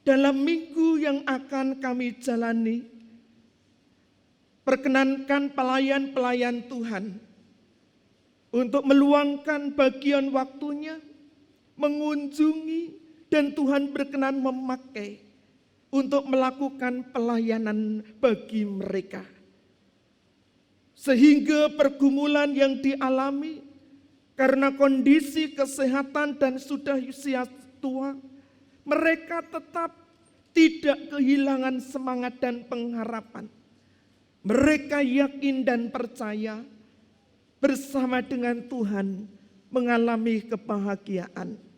dalam minggu yang akan kami jalani. Perkenankan pelayan-pelayan Tuhan untuk meluangkan bagian waktunya, mengunjungi, dan Tuhan berkenan memakai untuk melakukan pelayanan bagi mereka. Sehingga pergumulan yang dialami karena kondisi kesehatan dan sudah usia tua, mereka tetap tidak kehilangan semangat dan pengharapan. Mereka yakin dan percaya bersama dengan Tuhan mengalami kebahagiaan.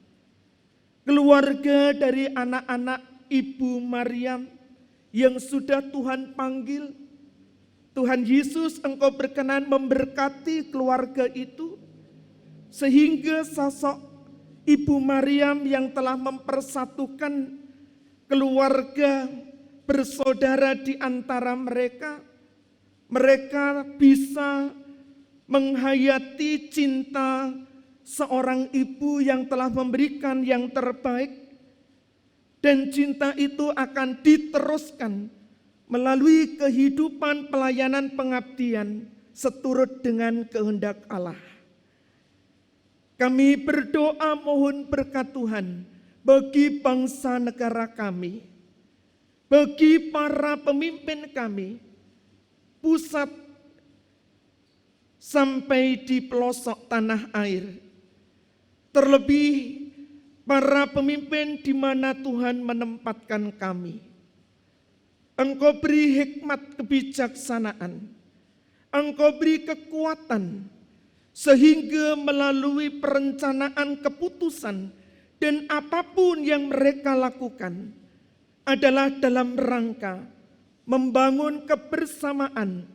Keluarga dari anak-anak Ibu Maryam yang sudah Tuhan panggil, Tuhan Yesus Engkau berkenan memberkati keluarga itu, sehingga sosok Ibu Maryam yang telah mempersatukan keluarga bersaudara di antara mereka, mereka bisa menghayati cinta seorang ibu yang telah memberikan yang terbaik, dan cinta itu akan diteruskan melalui kehidupan pelayanan pengabdian seturut dengan kehendak Allah. Kami berdoa mohon berkat Tuhan bagi bangsa negara kami, bagi para pemimpin kami, pusat sampai di pelosok tanah air. Terlebih para pemimpin di mana Tuhan menempatkan kami. Engkau beri hikmat kebijaksanaan, Engkau beri kekuatan, sehingga melalui perencanaan keputusan dan apapun yang mereka lakukan adalah dalam rangka membangun kebersamaan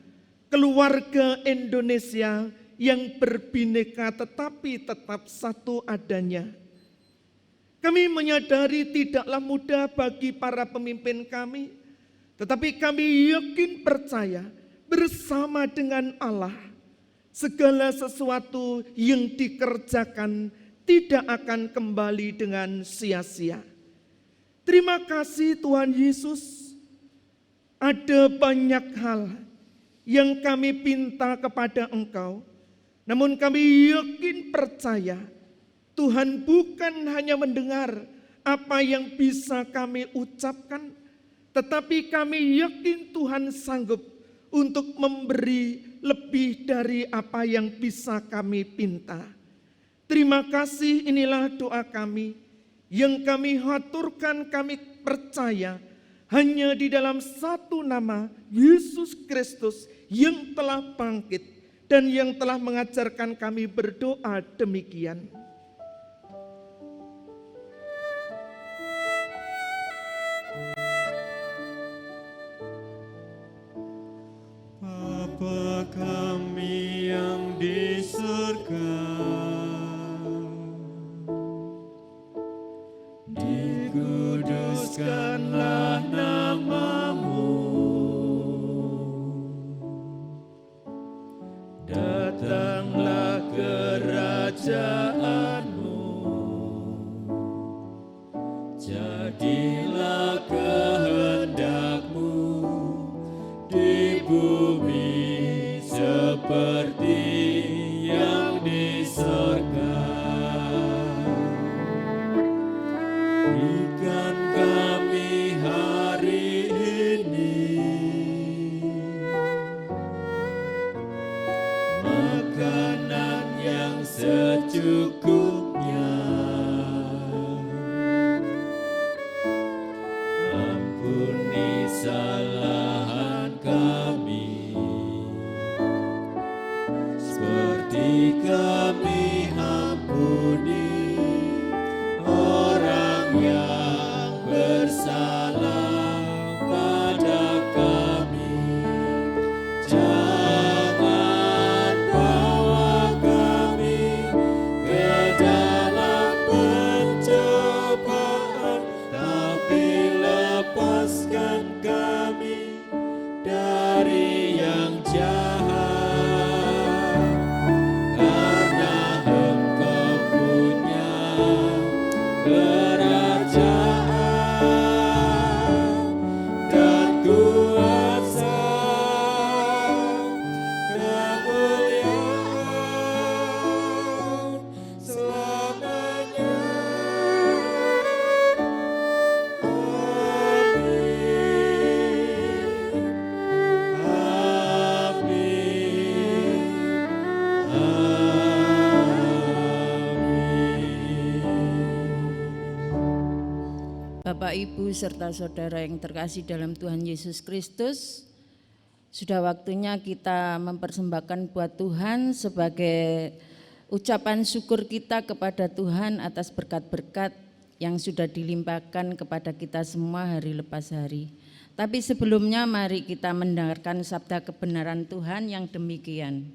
keluarga Indonesia yang berbineka tetapi tetap satu adanya. Kami menyadari tidaklah mudah bagi para pemimpin kami, tetapi kami yakin percaya bersama dengan Allah, segala sesuatu yang dikerjakan tidak akan kembali dengan sia-sia. Terima kasih Tuhan Yesus, ada banyak hal yang kami pinta kepada Engkau, namun kami yakin percaya Tuhan bukan hanya mendengar apa yang bisa kami ucapkan, tetapi kami yakin Tuhan sanggup untuk memberi lebih dari apa yang bisa kami pinta. Terima kasih, inilah doa kami yang kami haturkan, kami percaya hanya di dalam satu nama, Yesus Kristus yang telah bangkit dan yang telah mengajarkan kami berdoa demikian. Bapa kami yang di surga, dikuduskanlah nama-Mu, datanglah kerajaan-Mu, jadilah kehendak-Mu di bumi seperti yang di surga. Berikan kami hari ini makanan yang secukupnya. Ampuni kesalahan kami, seperti kami ampuni orang yang bersalah pada kami. Jangan bawa kami ke dalam pencobaan, tapi lepaskan kami dari yang jahat, karena Engkau punya kerajaan dan kuasa, kemuliaan selamanya. Bapak, Ibu, serta saudara yang terkasih dalam Tuhan Yesus Kristus, sudah waktunya kita mempersembahkan buat Tuhan sebagai ucapan syukur kita kepada Tuhan atas berkat-berkat yang sudah dilimpahkan kepada kita semua hari lepas hari. Tapi sebelumnya mari kita mendengarkan sabda kebenaran Tuhan yang demikian.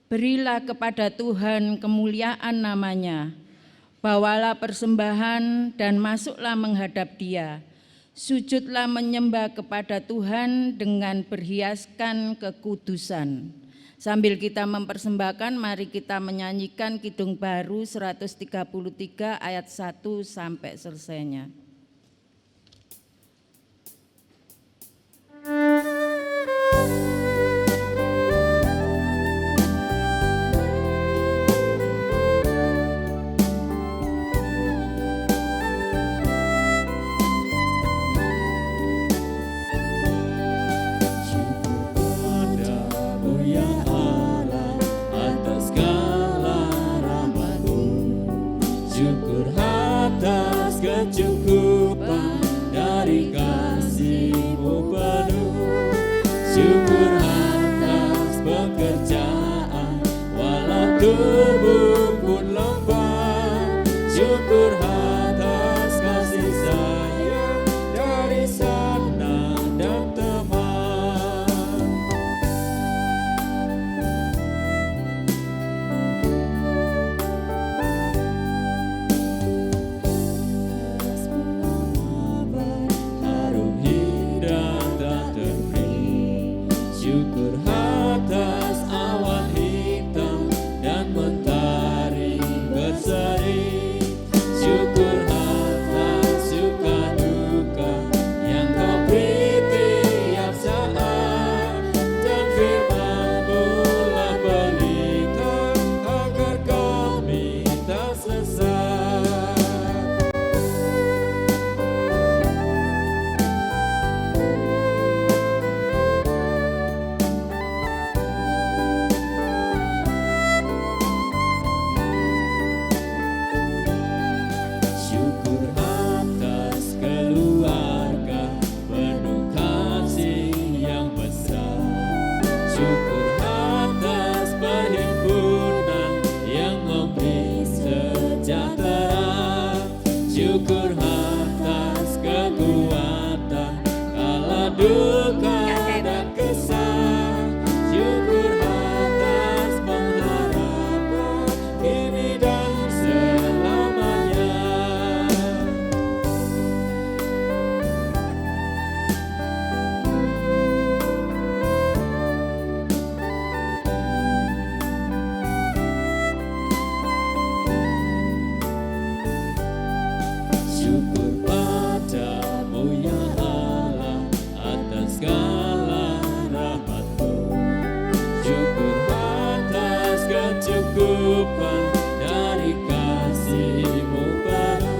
Berilah kepada Tuhan kemuliaan namanya, bawalah persembahan dan masuklah menghadap Dia. Sujudlah menyembah kepada Tuhan dengan berhiaskan kekudusan. Sambil kita mempersembahkan, mari kita menyanyikan Kidung Baru 133 ayat 1 sampai selesainya. sejahtera. Syukur atas kekuatan kala duka dan kesal. Syukur atas pengharapan kini dan selamanya. Syukur padamu ya Allah atas segala rahmat-Mu. Syukur atas kecukupan dari kasih-Mu baru.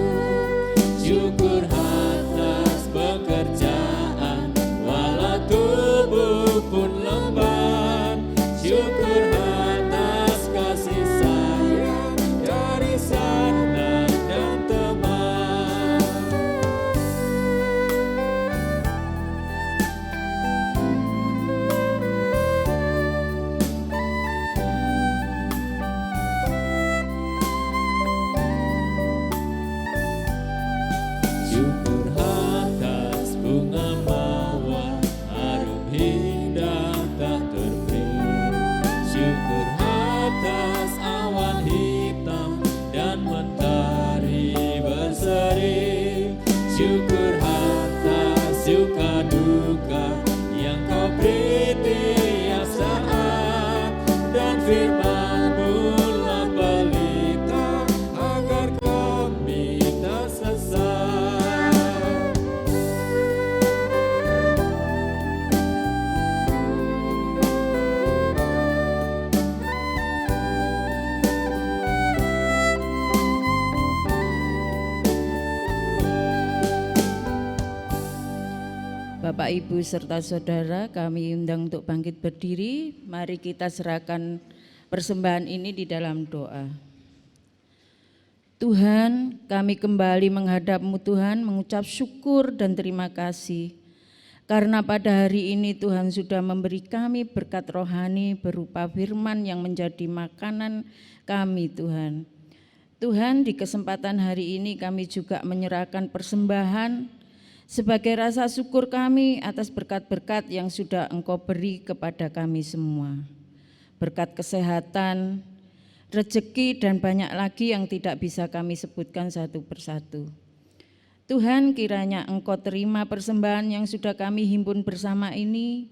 Syukur atas pekerjaan walau tubuh pun lemah. Syukur atas kasih sayang dari sanak dan teman. Syukur atas bunga mawar harum indah tak terberi. Syukur atas awan hitam dan mentari berseri. Syukur atas suka duka yang Kau beri tiap saat. Dan firman-Mu lah pelita agar kami tak sesat. Bapak, Ibu, serta saudara, kami undang untuk bangkit berdiri. Mari kita serahkan persembahan ini di dalam doa. Tuhan, kami kembali menghadap-Mu Tuhan, mengucap syukur dan terima kasih. Karena pada hari ini Tuhan sudah memberi kami berkat rohani berupa firman yang menjadi makanan kami Tuhan. Tuhan, di kesempatan hari ini kami juga menyerahkan persembahan sebagai rasa syukur kami atas berkat-berkat yang sudah Engkau beri kepada kami semua. Berkat kesehatan, rezeki, dan banyak lagi yang tidak bisa kami sebutkan satu persatu. Tuhan, kiranya Engkau terima persembahan yang sudah kami himpun bersama ini,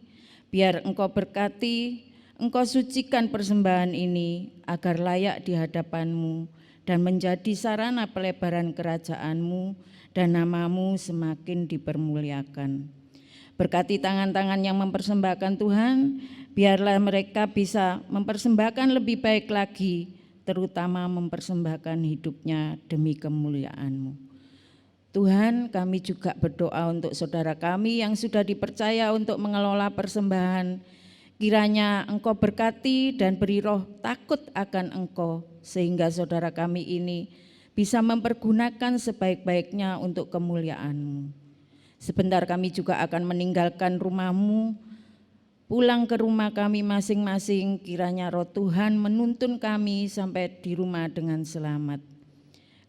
biar Engkau berkati, Engkau sucikan persembahan ini agar layak di hadapan-Mu dan menjadi sarana pelebaran kerajaan-Mu dan nama-Mu semakin dipermuliakan. Berkati tangan-tangan yang mempersembahkan Tuhan, biarlah mereka bisa mempersembahkan lebih baik lagi, terutama mempersembahkan hidupnya demi kemuliaan-Mu. Tuhan, kami juga berdoa untuk saudara kami yang sudah dipercaya untuk mengelola persembahan. Kiranya Engkau berkati dan beri roh takut akan Engkau, sehingga saudara kami ini bisa mempergunakan sebaik-baiknya untuk kemuliaan-Mu. Sebentar kami juga akan meninggalkan rumah-Mu, pulang ke rumah kami masing-masing. Kiranya roh Tuhan menuntun kami sampai di rumah dengan selamat.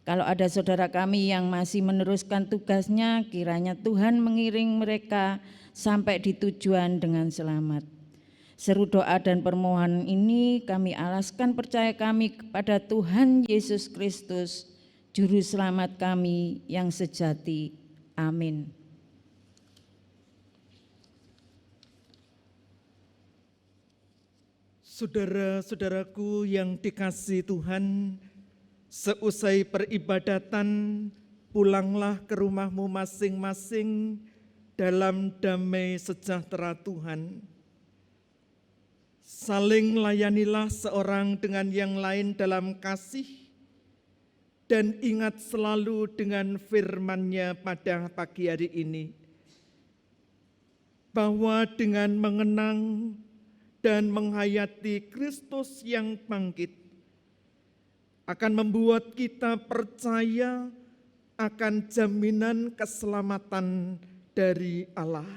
Kalau ada saudara kami yang masih meneruskan tugasnya, kiranya Tuhan mengiring mereka sampai di tujuan dengan selamat. Seru doa dan permohonan ini kami alaskan percaya kami kepada Tuhan Yesus Kristus, Juru Selamat kami yang sejati. Amin. Saudara-saudaraku yang dikasihi Tuhan, seusai peribadatan, pulanglah ke rumahmu masing-masing dalam damai sejahtera Tuhan. Saling layanilah seorang dengan yang lain dalam kasih, dan ingat selalu dengan firman-Nya pada pagi hari ini, bahwa dengan mengenang dan menghayati Kristus yang bangkit, akan membuat kita percaya akan jaminan keselamatan dari Allah.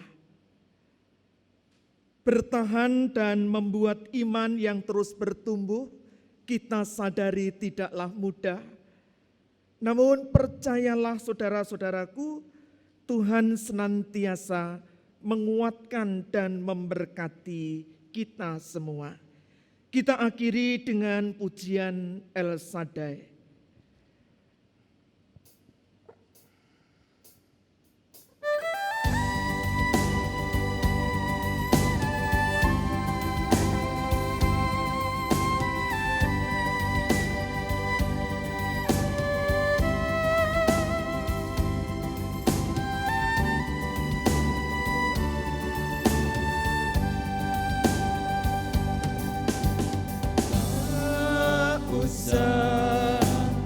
Bertahan dan membuat iman yang terus bertumbuh, kita sadari tidaklah mudah, Namun percayalah saudara-saudaraku, Tuhan senantiasa menguatkan dan memberkati kita semua. Kita akhiri dengan pujian El Shaddai.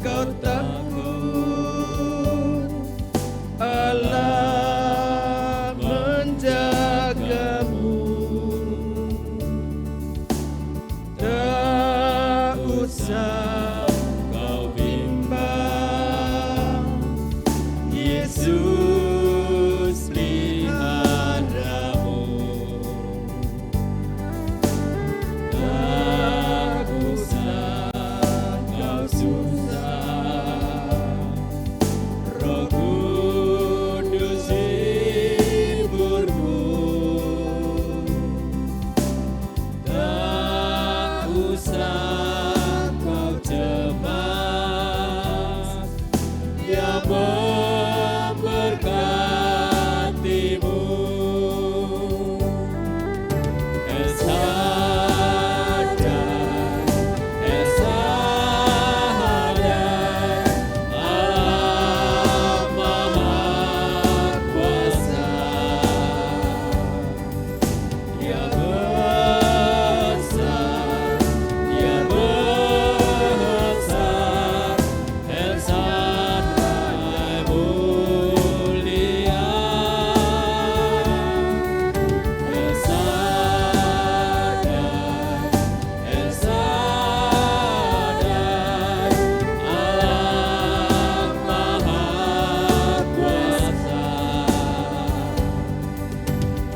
Kau takut, Allah menjagamu. Tak usah kau bimbang, Yesus peliharamu. Tak usah kau susah, Roh Kudus hiburmu. Tak usah kau cemas, Dia memberkatimu. El Shaddai, El Shaddai, Allah Maha Kuasa. Dia besar, Dia besar, El Shaddai mulia. El Shaddai, El Shaddai, Allah Maha Kuasa.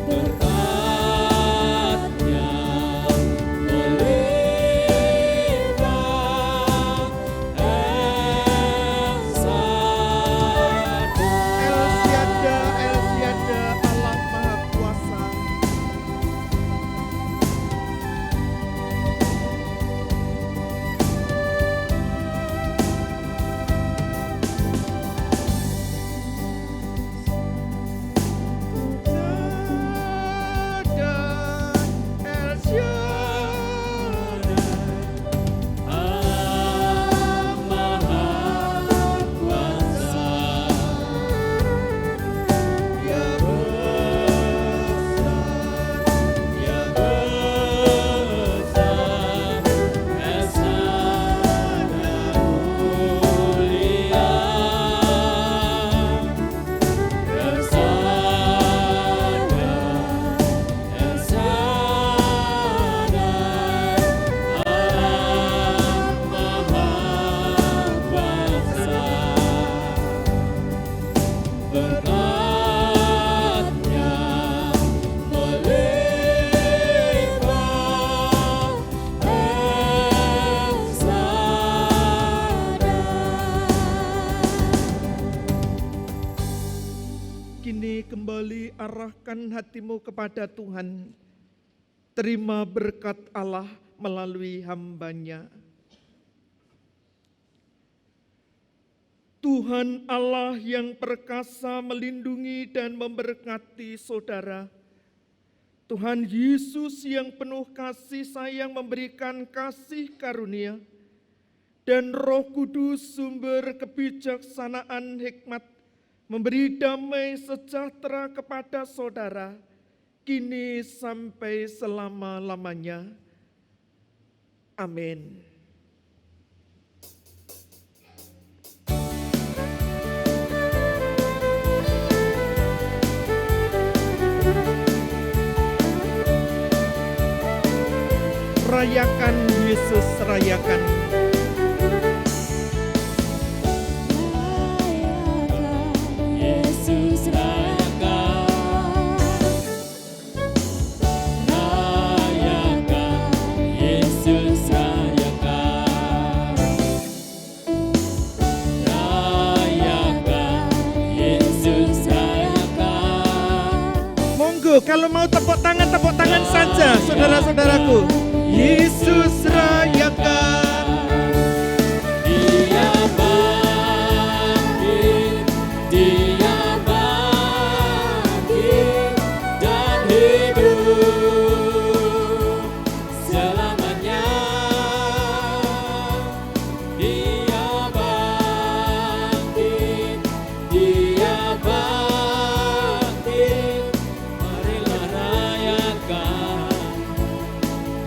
Berkat-Nya melimpah, El Shaddai. El Shaddai, Allah Maha Kuasa. El Shaddai, Allah Maha Kuasa. Dia besar, Dia besar, El Shaddai mulia. El Shaddai, El Shaddai, Allah Maha Kuasa. Berkat-Nya melimpah, El Shaddai. Kini kembali arahkan hatimu kepada Tuhan. Terima berkat Allah melalui hamba-Nya. Tuhan Allah yang perkasa melindungi dan memberkati saudara. Tuhan Yesus yang penuh kasih sayang memberikan kasih karunia. Dan Roh Kudus sumber kebijaksanaan hikmat memberi damai sejahtera kepada saudara, kini sampai selama-lamanya. Amin. Rayakan Yesus, rayakan. Yesus rayakan, rayakan, Yesus rayakan, rayakan. Kalau mau tepuk tangan saja, saudara-saudaraku. Yesus rayakan. Dia bangkit, Dia bangkit dan hidup selamanya. Dia bangkit, Dia bangkit. Marilah rayakan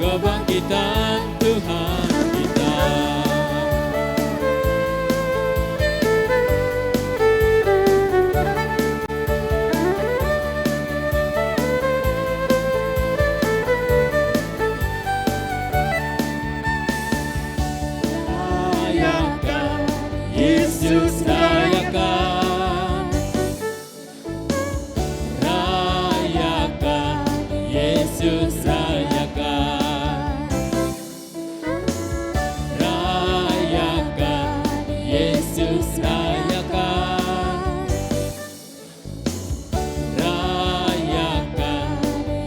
kebangkitan Tuhan kita. Rayakan, Yesus rayakan. Rayakan, Yesus rayakan. Rayakan, Yesus rayakan. Rayakan,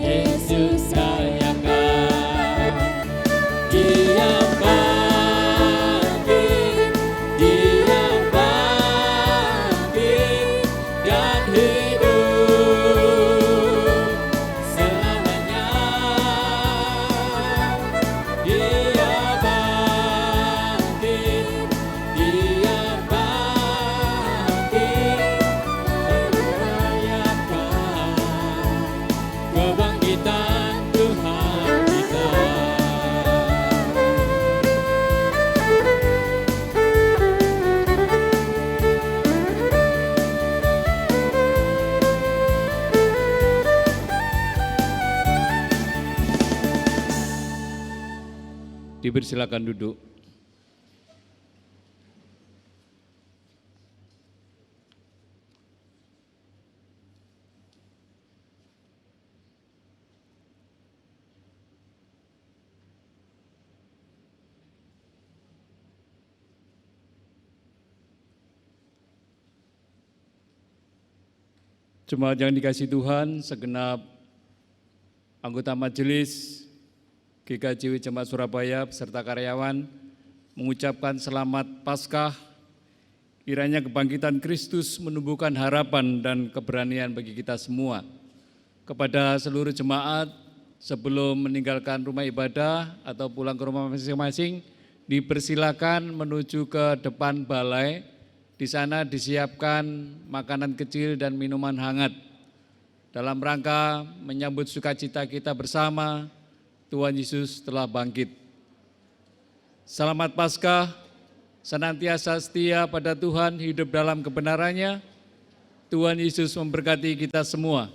Yesus rayakan. Dia bangkit, Dia bangkit dan hidup selamanya. Dia bangkit, Dia bangkit. Merayakan kebangkitan Tuhan kita. Dipersilakan duduk. Jemaat yang dikasihi Tuhan, segenap anggota majelis GKJW Jemaat Surabaya beserta karyawan mengucapkan selamat Paskah. Kiranya kebangkitan Kristus menumbuhkan harapan dan keberanian bagi kita semua. Kepada seluruh jemaat, sebelum meninggalkan rumah ibadah atau pulang ke rumah masing-masing, dipersilakan menuju ke depan balai. Di sana disiapkan makanan kecil dan minuman hangat dalam rangka menyambut sukacita kita bersama. Tuhan Yesus telah bangkit. Selamat Paskah, senantiasa setia pada Tuhan, hidup dalam kebenarannya. Tuhan Yesus memberkati kita semua.